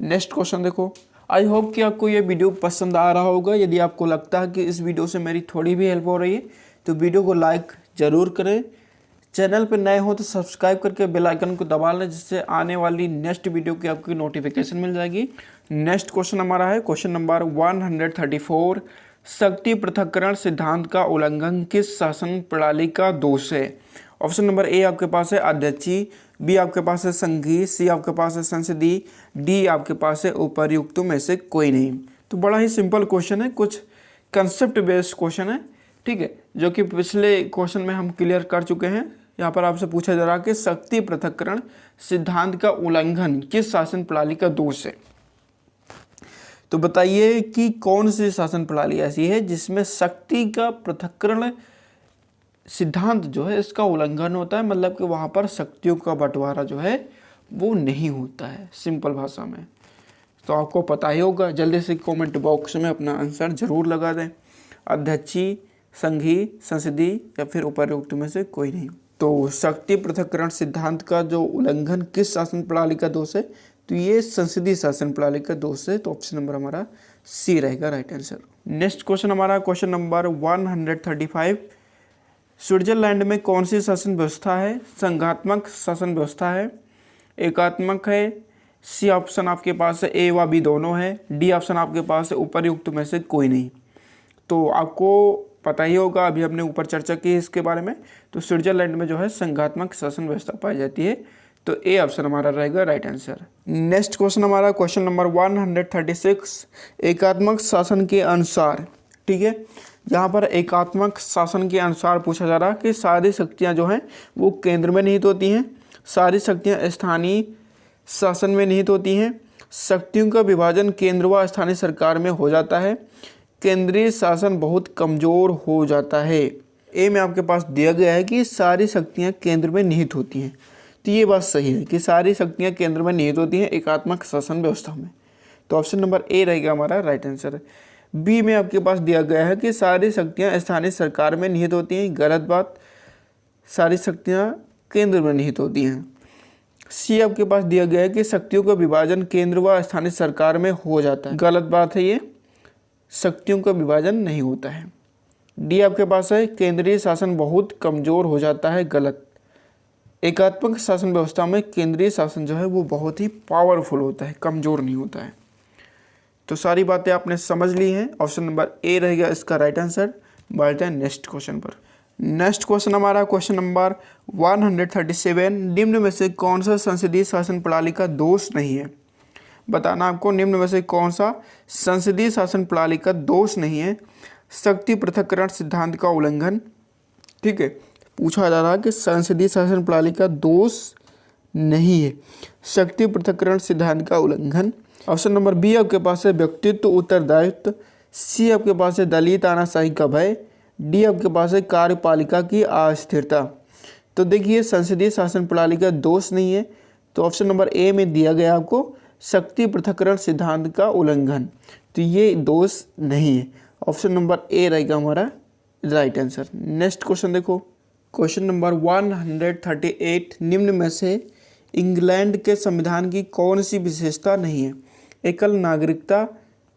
नेक्स्ट क्वेश्चन देखो। आई होप कि आपको ये वीडियो पसंद आ रहा होगा। यदि आपको लगता है कि इस वीडियो से मेरी थोड़ी भी हेल्प हो रही है तो वीडियो को लाइक ज़रूर करें। चैनल पर नए हो तो सब्सक्राइब करके बेल आइकन को दबा लें, जिससे आने वाली नेक्स्ट वीडियो की आपकी नोटिफिकेशन मिल जाएगी। नेक्स्ट क्वेश्चन हमारा है क्वेश्चन नंबर 134। शक्ति पृथक्करण सिद्धांत का उल्लंघन किस शासन प्रणाली का दोष है? ऑप्शन नंबर ए आपके पास है अध्यक्षीय, बी आपके पास है संघीय, सी आपके पास है संसदीय, डी आपके पास है उपर्युक्त में से कोई नहीं। तो बड़ा ही सिंपल क्वेश्चन है, कुछ कंसेप्ट बेस्ड क्वेश्चन है। ठीक है, जो कि पिछले क्वेश्चन में हम क्लियर कर चुके हैं। यहाँ पर आपसे पूछा जा रहा है कि शक्ति पृथक्करण सिद्धांत का उल्लंघन किस शासन प्रणाली का दोष है? तो बताइए कि कौन सी शासन प्रणाली ऐसी है जिसमें शक्ति का पृथक्करण सिद्धांत जो है इसका उल्लंघन होता है, मतलब कि वहाँ पर शक्तियों का बंटवारा जो है वो नहीं होता है, सिंपल भाषा में। तो आपको पता ही होगा, जल्दी से कमेंट बॉक्स में अपना आंसर जरूर लगा दें। अध्यक्षीय, संघीय, संसदीय या फिर उपर्युक्त में से कोई नहीं। तो शक्ति पृथक्करण सिद्धांत का जो उल्लंघन किस शासन प्रणाली का दोष है, तो ये संसदीय शासन प्रणाली का दोष है। तो ऑप्शन नंबर हमारा सी रहेगा राइट आंसर। नेक्स्ट क्वेश्चन हमारा क्वेश्चन नंबर 135। स्विट्जरलैंड में कौन सी शासन व्यवस्था है? संघात्मक शासन व्यवस्था है, एकात्मक है, सी ऑप्शन आपके पास है ए व बी दोनों है, डी ऑप्शन आपके पास है उपर्युक्त में से कोई नहीं। तो आपको पता ही होगा, अभी हमने ऊपर चर्चा की है इसके बारे में। तो स्विट्जरलैंड में जो है संघात्मक शासन व्यवस्था पाई जाती है। तो ए ऑप्शन हमारा रहेगा राइट आंसर। नेक्स्ट क्वेश्चन हमारा क्वेश्चन नंबर 136। एकात्मक शासन के अनुसार, ठीक है, यहाँ पर एकात्मक शासन के अनुसार पूछा जा रहा है कि सारी शक्तियाँ जो हैं वो केंद्र में निहित होती हैं, सारी शक्तियाँ स्थानीय शासन में निहित होती हैं, शक्तियों का विभाजन केंद्र व स्थानीय सरकार में हो जाता है, केंद्रीय शासन बहुत कमज़ोर हो जाता है। ए में आपके पास दिया गया है कि सारी शक्तियाँ केंद्र में निहित होती हैं। तो ये बात सही है कि सारी शक्तियाँ केंद्र में निहित होती हैं एकात्मक शासन व्यवस्था में। तो ऑप्शन नंबर ए रहेगा हमारा राइट आंसर। बी में आपके पास दिया गया है कि सारी शक्तियाँ स्थानीय सरकार में निहित होती हैं, गलत बात, सारी शक्तियाँ केंद्र में निहित होती हैं। सी आपके पास दिया गया है कि शक्तियों का विभाजन केंद्र व स्थानीय सरकार में हो जाता है, गलत बात है, ये शक्तियों का विभाजन नहीं होता है। डी आपके पास है केंद्रीय शासन बहुत कमज़ोर हो जाता है, गलत। एकात्मक शासन व्यवस्था में केंद्रीय शासन जो है वो बहुत ही पावरफुल होता है, कमज़ोर नहीं होता है। तो सारी बातें आपने समझ ली हैं, ऑप्शन नंबर ए रहेगा इसका राइट आंसर। बढ़ते हैं नेक्स्ट क्वेश्चन पर। नेक्स्ट क्वेश्चन हमारा क्वेश्चन नंबर 137। निम्न में से कौन सा संसदीय शासन प्रणाली का दोष नहीं है? बताना आपको निम्न में से कौन सा संसदीय शासन प्रणाली का दोष नहीं है। शक्ति पृथक्करण सिद्धांत का उल्लंघन, ठीक है, पूछा जा रहा है कि संसदीय शासन प्रणाली का दोष नहीं है, शक्ति पृथक्करण सिद्धांत का उल्लंघन। ऑप्शन नंबर बी आपके पास है व्यक्तित्व उत्तरदायित्व, सी आपके पास है दलीय तानाशाही का भय, डी आपके पास है कार्यपालिका की अस्थिरता। तो देखिए संसदीय शासन प्रणाली का दोष नहीं है, तो ऑप्शन नंबर ए में दिया गया आपको शक्ति पृथक्करण सिद्धांत का उल्लंघन। तो ये दोष नहीं है, ऑप्शन नंबर ए रहेगा हमारा राइट आंसर। नेक्स्ट क्वेश्चन देखो, क्वेश्चन नंबर 138। निम्न में से इंग्लैंड के संविधान की कौन सी विशेषता नहीं है? एकल नागरिकता,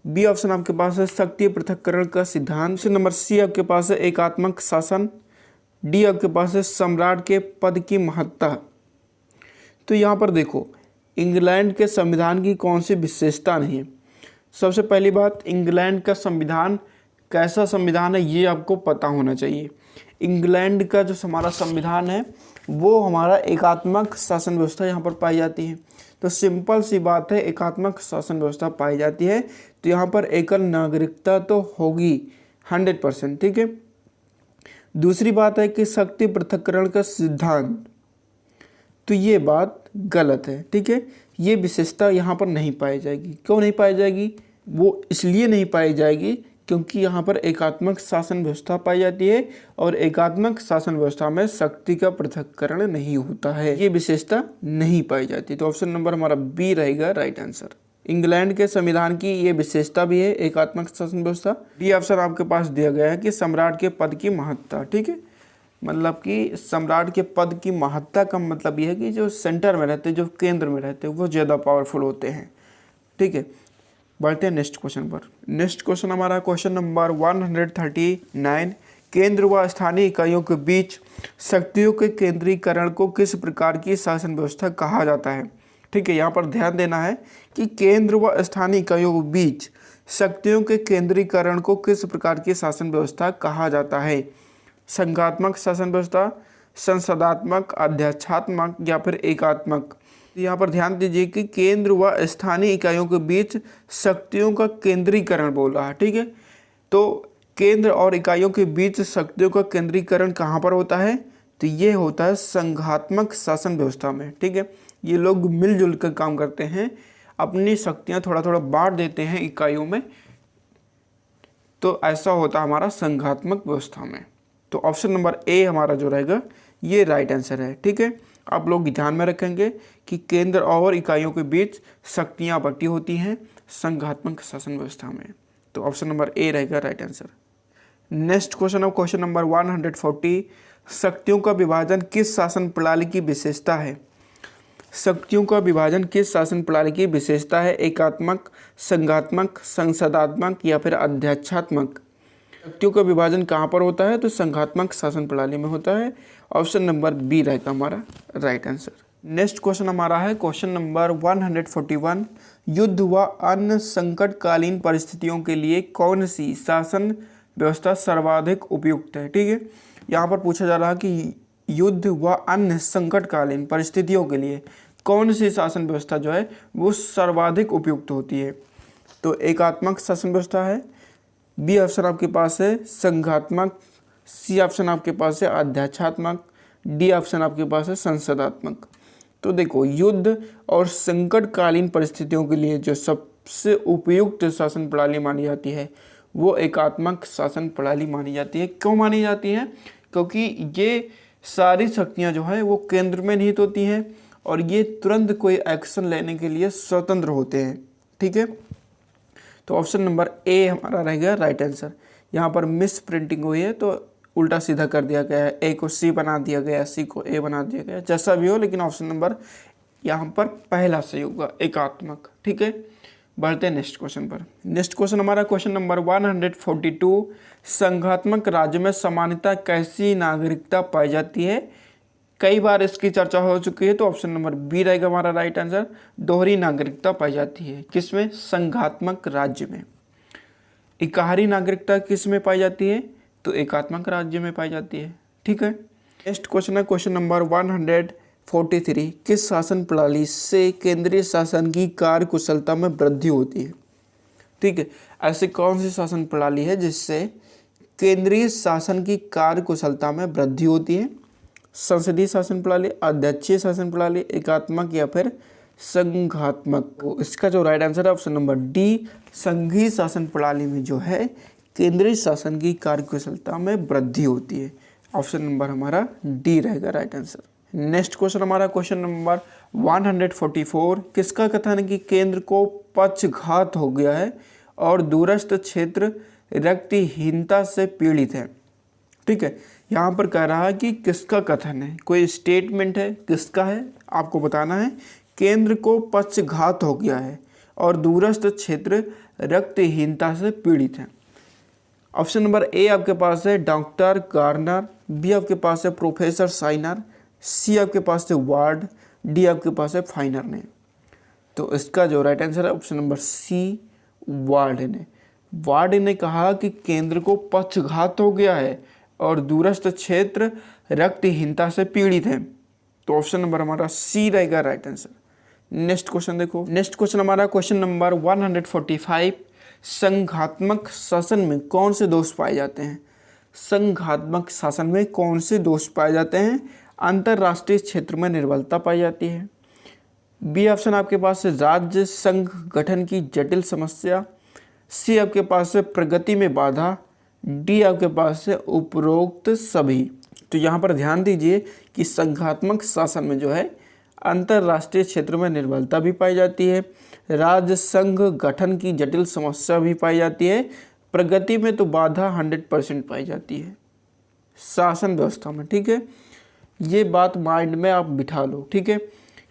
बी ऑप्शन आपके पास है शक्ति पृथक्करण का सिद्धांत, ऑप्शन नंबर सी आपके पास है एकात्मक शासन, डी आपके पास है सम्राट के पद की महत्ता। तो यहाँ पर देखो इंग्लैंड के संविधान की कौन सी विशेषता नहीं है। सबसे पहली बात, इंग्लैंड का संविधान कैसा संविधान है ये आपको पता होना चाहिए। इंग्लैंड का जो हमारा संविधान है वो हमारा एकात्मक शासन व्यवस्था यहाँ पर पाई जाती है। तो सिंपल सी बात है, एकात्मक शासन व्यवस्था पाई जाती है, तो यहाँ पर एकल नागरिकता तो होगी 100%, ठीक है। दूसरी बात है कि शक्ति पृथक्करण का सिद्धांत, तो ये बात गलत है, ठीक है। ये विशेषता यहाँ पर नहीं पाई जाएगी। क्यों नहीं पाई जाएगी? वो इसलिए नहीं पाई जाएगी क्योंकि यहाँ पर एकात्मक शासन व्यवस्था पाई जाती है और एकात्मक शासन व्यवस्था में शक्ति का पृथक्करण नहीं होता है, ये विशेषता नहीं पाई जाती। तो ऑप्शन नंबर हमारा बी रहेगा राइट आंसर। इंग्लैंड के संविधान की ये विशेषता भी है, एकात्मक शासन व्यवस्था। डी ऑप्शन आपके पास दिया गया है कि सम्राट के पद की महत्ता, ठीक है, मतलब कि सम्राट के पद की महत्ता का मतलब ये है कि जो सेंटर में रहते हैं, जो केंद्र में रहते हैं, वो ज़्यादा पावरफुल होते हैं, ठीक है। बढ़ते हैं नेक्स्ट क्वेश्चन पर। नेक्स्ट क्वेश्चन हमारा क्वेश्चन नंबर 139। केंद्र व स्थानीय इकाइयों के बीच शक्तियों के केंद्रीकरण को किस प्रकार की शासन व्यवस्था कहा जाता है? ठीक है, यहाँ पर ध्यान देना है कि केंद्र व स्थानीय इकाइयों के बीच शक्तियों के केंद्रीकरण को किस प्रकार की शासन व्यवस्था कहा जाता है? संघात्मक शासन व्यवस्था, संसदात्मक, अध्यक्षात्मक या फिर एकात्मक। यहाँ पर ध्यान दीजिए कि केंद्र व स्थानीय इकाइयों के बीच शक्तियों का केंद्रीकरण बोल रहा है, ठीक है। तो केंद्र और इकाइयों के बीच शक्तियों का केंद्रीकरण कहाँ पर होता है? तो ये होता है संघात्मक शासन व्यवस्था में, ठीक है। ये लोग मिलजुल कर काम करते हैं, अपनी शक्तियाँ थोड़ा थोड़ा बांट देते हैं इकाइयों में, तो ऐसा होता है हमारा संघात्मक व्यवस्था में। तो ऑप्शन नंबर ए हमारा जो रहेगा ये राइट आंसर है। ठीक है, आप लोग ध्यान में रखेंगे कि केंद्र और इकाइयों के बीच शक्तियाँ बटी होती हैं संघात्मक शासन व्यवस्था में। तो ऑप्शन नंबर ए रहेगा राइट आंसर। नेक्स्ट क्वेश्चन है क्वेश्चन नंबर 140, शक्तियों का विभाजन किस शासन प्रणाली की विशेषता है? शक्तियों का विभाजन किस शासन प्रणाली की विशेषता है? एकात्मक, संघात्मक, संसदात्मक या फिर अध्यक्षात्मक? शक्तियों का विभाजन कहाँ पर होता है? तो संघात्मक शासन प्रणाली में होता है। ऑप्शन नंबर बी रहेगा हमारा राइट आंसर। नेक्स्ट क्वेश्चन हमारा है क्वेश्चन नंबर 141, युद्ध व अन्य संकटकालीन परिस्थितियों के लिए कौन सी शासन व्यवस्था सर्वाधिक उपयुक्त है? ठीक है, यहाँ पर पूछा जा रहा है कि युद्ध व अन्य संकटकालीन परिस्थितियों के लिए कौन सी शासन व्यवस्था जो है वो सर्वाधिक उपयुक्त होती है? तो एकात्मक शासन व्यवस्था है, बी ऑप्शन आपके पास है संघात्मक, सी ऑप्शन आपके पास है अध्यक्षात्मक, डी ऑप्शन आपके पास है संसदात्मक। तो देखो, युद्ध और संकटकालीन परिस्थितियों के लिए जो सबसे उपयुक्त शासन प्रणाली मानी जाती है वो एकात्मक शासन प्रणाली मानी जाती है। क्यों मानी जाती है? क्योंकि ये सारी शक्तियाँ जो है वो केंद्र में निहित होती हैं और ये तुरंत कोई एक्शन लेने के लिए स्वतंत्र होते हैं। ठीक है, तो ऑप्शन नंबर ए हमारा रहेगा राइट आंसर। यहाँ पर मिस प्रिंटिंग हुई है तो उल्टा सीधा कर दिया गया है, ए को सी बना दिया गया, सी को ए बना दिया गया, जैसा भी हो, लेकिन ऑप्शन नंबर यहाँ पर पहला सही होगा, एकात्मक। ठीक है, बढ़ते हैं नेक्स्ट क्वेश्चन पर। नेक्स्ट क्वेश्चन हमारा क्वेश्चन नंबर 142, संघात्मक राज्य में सामान्यतः कैसी नागरिकता पाई जाती है? कई बार इसकी चर्चा हो चुकी है, तो ऑप्शन नंबर बी रहेगा हमारा राइट आंसर, दोहरी नागरिकता पाई जाती है। किसमें? संघात्मक राज्य में। इकहरी नागरिकता किस में पाई जाती है? तो एकात्मक राज्य में पाई जाती है। ठीक है, नेक्स्ट क्वेश्चन है क्वेश्चन नंबर 143, किस शासन प्रणाली से केंद्रीय शासन की कार्यकुशलता में वृद्धि होती है? ठीक है, ऐसी कौन सी शासन प्रणाली है जिससे केंद्रीय शासन की कार्यकुशलता में वृद्धि होती है? संसदीय शासन प्रणाली, अध्यक्षीय शासन प्रणाली, एकात्मक या फिर संघात्मक? तो इसका जो राइट आंसर है ऑप्शन नंबर डी, संघीय शासन प्रणाली में जो है केंद्रीय शासन की कार्यकुशलता में वृद्धि होती है। ऑप्शन नंबर हमारा डी रहेगा राइट आंसर। नेक्स्ट क्वेश्चन हमारा क्वेश्चन नंबर 144, किसका कथन है कि केंद्र को पक्षघात हो गया है और दूरस्थ क्षेत्र रक्तहीनता से पीड़ित है? ठीक है, यहाँ पर कह रहा है कि किसका कथन है, कोई स्टेटमेंट है, किसका है आपको बताना है। केंद्र को पक्षघात हो गया है और दूरस्थ क्षेत्र रक्तहीनता से पीड़ित है। ऑप्शन नंबर ए आपके पास है डॉक्टर गार्नर, बी आपके पास है प्रोफेसर साइनर, सी आपके पास है वार्ड, डी आपके पास है फाइनर ने। तो इसका जो राइट आंसर है ऑप्शन नंबर सी, वार्ड ने। वार्ड ने कहा कि केंद्र को पक्षघात हो गया है और दूरस्थ क्षेत्र रक्तहीनता से पीड़ित है। तो ऑप्शन नंबर हमारा सी रहेगा राइट आंसर। नेक्स्ट क्वेश्चन देखो, नेक्स्ट क्वेश्चन हमारा क्वेश्चन नंबर 145, संघात्मक शासन में कौन से दोष पाए जाते हैं? संघात्मक शासन में कौन से दोष पाए जाते हैं? अंतरराष्ट्रीय क्षेत्र में निर्बलता पाई जाती है, बी ऑप्शन आपके पास है राज्य संघ गठन की जटिल समस्या, सी आपके पास है प्रगति में बाधा, डी आपके पास है उपरोक्त सभी। तो यहाँ पर ध्यान दीजिए कि संघात्मक शासन में जो है अंतरराष्ट्रीय क्षेत्र में निर्बलता भी पाई जाती है, राज्य संघ गठन की जटिल समस्या भी पाई जाती है, प्रगति में तो बाधा 100% पाई जाती है शासन व्यवस्था में। ठीक है, ये बात माइंड में आप बिठा लो। ठीक है,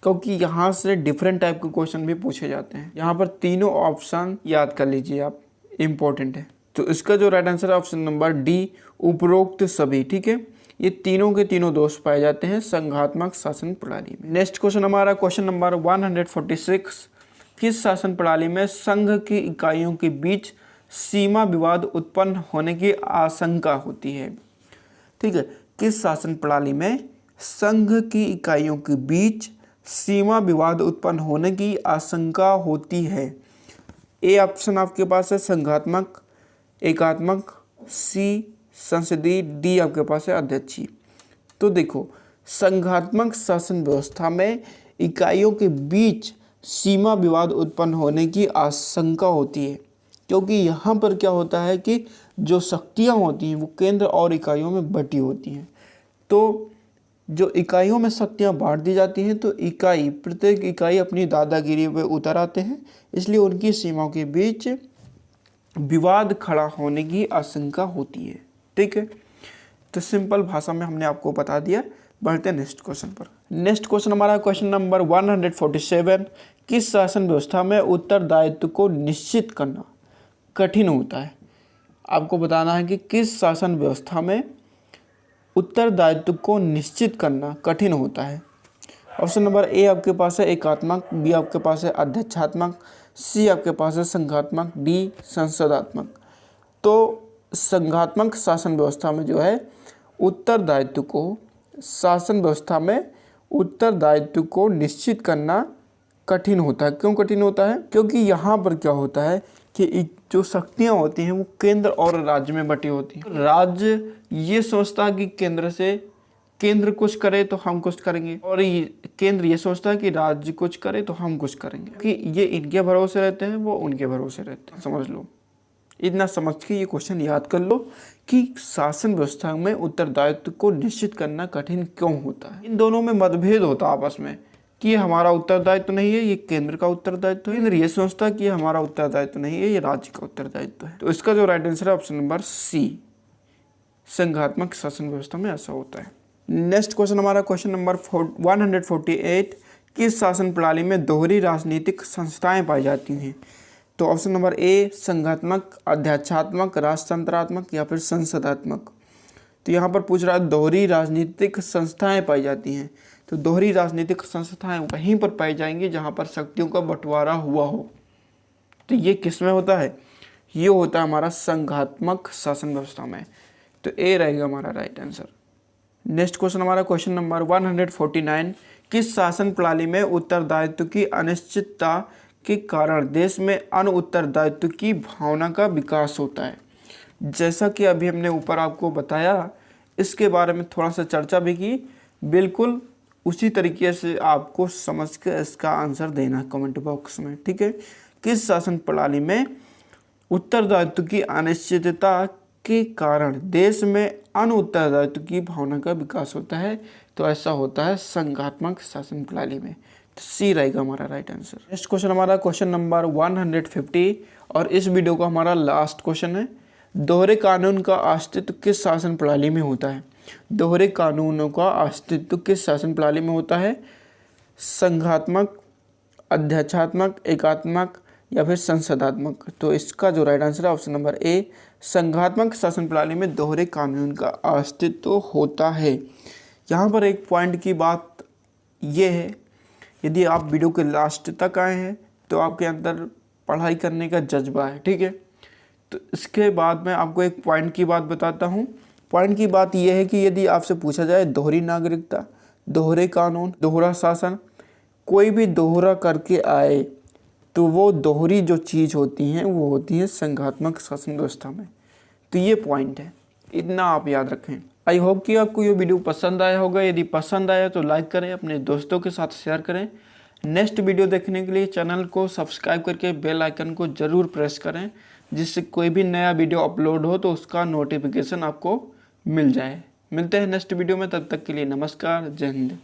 क्योंकि यहाँ से डिफरेंट टाइप के क्वेश्चन भी पूछे जाते हैं। यहाँ पर तीनों ऑप्शन याद कर लीजिए आप, इम्पोर्टेंट है। तो इसका जो राइट आंसर है ऑप्शन नंबर डी, उपरोक्त सभी। ठीक है, ये तीनों के तीनों दोष पाए जाते हैं संघात्मक शासन प्रणाली में। नेक्स्ट क्वेश्चन हमारा क्वेश्चन नंबर 146, किस शासन प्रणाली में संघ की इकाइयों के बीच सीमा विवाद उत्पन्न होने की आशंका होती है? ठीक है, किस शासन प्रणाली में संघ की इकाइयों के बीच सीमा विवाद उत्पन्न होने की आशंका होती है? ए ऑप्शन आपके पास है संघात्मक, एकात्मक, सी संसदीय, डी आपके पास है अध्यक्षीय। तो देखो, संघात्मक शासन व्यवस्था में इकाइयों के बीच सीमा विवाद उत्पन्न होने की आशंका होती है, क्योंकि यहाँ पर क्या होता है कि जो शक्तियाँ होती हैं वो केंद्र और इकाइयों में बटी होती हैं। तो जो इकाइयों में शक्तियाँ बांट दी जाती हैं तो प्रत्येक इकाई अपनी दादागिरी पे उतर आते हैं, इसलिए उनकी सीमाओं के बीच विवाद खड़ा होने की आशंका होती है। ठीक है, तो सिंपल भाषा में हमने आपको बता दिया। बढ़ते हैं नेक्स्ट क्वेश्चन पर। नेक्स्ट क्वेश्चन हमारा क्वेश्चन नंबर 147, किस शासन व्यवस्था में उत्तरदायित्व को निश्चित करना कठिन होता है? आपको बताना है कि किस शासन व्यवस्था में उत्तरदायित्व को निश्चित करना कठिन होता है। ऑप्शन नंबर ए आपके पास है एकात्मक, बी आपके पास है अध्यक्षात्मक, सी आपके पास है संघात्मक, डी संसदात्मक। तो संघात्मक शासन व्यवस्था में जो है उत्तरदायित्व को शासन व्यवस्था में उत्तरदायित्व को निश्चित करना कठिन होता है। क्यों कठिन होता है? क्योंकि यहाँ पर क्या होता है कि जो शक्तियाँ होती हैं वो केंद्र और राज्य में बटी होती हैं। राज्य ये सोचता है कि केंद्र कुछ करे तो हम कुछ करेंगे, और केंद्र ये सोचता है कि राज्य कुछ करे तो हम कुछ करेंगे, कि ये इनके भरोसे रहते हैं, वो उनके भरोसे रहते हैं। समझ लो, इतना समझ के ये क्वेश्चन याद कर लो कि शासन व्यवस्था में उत्तरदायित्व को निश्चित करना कठिन क्यों होता है। इन दोनों में मतभेद होता है आपस में कि ये हमारा उत्तरदायित्व नहीं है, ये केंद्र का उत्तरदायित्व है। केंद्र ये सोचता है कि ये हमारा उत्तरदायित्व नहीं है, ये राज्य का उत्तरदायित्व है। तो इसका जो राइट आंसर है ऑप्शन नंबर सी, संघात्मक शासन व्यवस्था में ऐसा होता है। नेक्स्ट क्वेश्चन हमारा क्वेश्चन नंबर 148, किस शासन प्रणाली में दोहरी राजनीतिक संस्थाएं पाई जाती हैं? तो ऑप्शन नंबर ए संघात्मक, अध्यक्षात्मक, राजतंत्रात्मक या फिर संसदात्मक। तो यहाँ पर पूछ रहा है दोहरी राजनीतिक संस्थाएं पाई जाती हैं। तो दोहरी राजनीतिक संस्थाएं वहीं पर पाई जाएंगी जहाँ पर शक्तियों का बंटवारा हुआ हो। तो ये किस में होता है? ये होता है हमारा संघात्मक शासन व्यवस्था में। तो ए रहेगा हमारा राइट आंसर। नेक्स्ट क्वेश्चन हमारा क्वेश्चन नंबर 149, किस शासन प्रणाली में उत्तरदायित्व की अनिश्चितता के कारण देश में अन उत्तरदायित्व की भावना का विकास होता है? जैसा कि अभी हमने ऊपर आपको बताया, इसके बारे में थोड़ा सा चर्चा भी की, बिल्कुल उसी तरीके से आपको समझ के इसका आंसर देना है कमेंट बॉक्स में। ठीक है, किस शासन प्रणाली में उत्तरदायित्व की अनिश्चितता के कारण देश में अन उत्तरदायित्व की भावना का विकास होता है? तो ऐसा होता है संघात्मक शासन प्रणाली में। तो सी रहेगा हमारा राइट आंसर। नेक्स्ट क्वेश्चन हमारा क्वेश्चन नंबर 150 और इस वीडियो का हमारा लास्ट क्वेश्चन है, दोहरे कानून का अस्तित्व किस शासन प्रणाली में होता है? दोहरे कानूनों का अस्तित्व किस शासन प्रणाली में होता है? संघात्मक, अध्यक्षात्मक, एकात्मक या फिर संसदात्मक। तो इसका जो राइट आंसर है ऑप्शन नंबर ए, संघात्मक शासन प्रणाली में दोहरे कानून का अस्तित्व होता है। यहाँ पर एक पॉइंट की बात यह है, यदि आप वीडियो के लास्ट तक आए हैं तो आपके अंदर पढ़ाई करने का जज्बा है। ठीक है, तो इसके बाद मैं आपको एक पॉइंट की बात बताता हूँ। पॉइंट की बात यह है कि यदि आपसे पूछा जाए दोहरी नागरिकता, दोहरे कानून, दोहरा शासन, कोई भी दोहरा करके आए तो वो दोहरी जो चीज़ होती हैं वो होती हैं संघात्मक शासन व्यवस्था में। तो ये पॉइंट है, इतना आप याद रखें। आई होप कि आपको ये वीडियो पसंद आया होगा। यदि पसंद आया तो लाइक करें, अपने दोस्तों के साथ शेयर करें। नेक्स्ट वीडियो देखने के लिए चैनल को सब्सक्राइब करके बेल आइकन को ज़रूर प्रेस करें, जिससे कोई भी नया वीडियो अपलोड हो तो उसका नोटिफिकेशन आपको मिल जाए। मिलते हैं नेक्स्ट वीडियो में, तब तक के लिए नमस्कार, जय हिंद।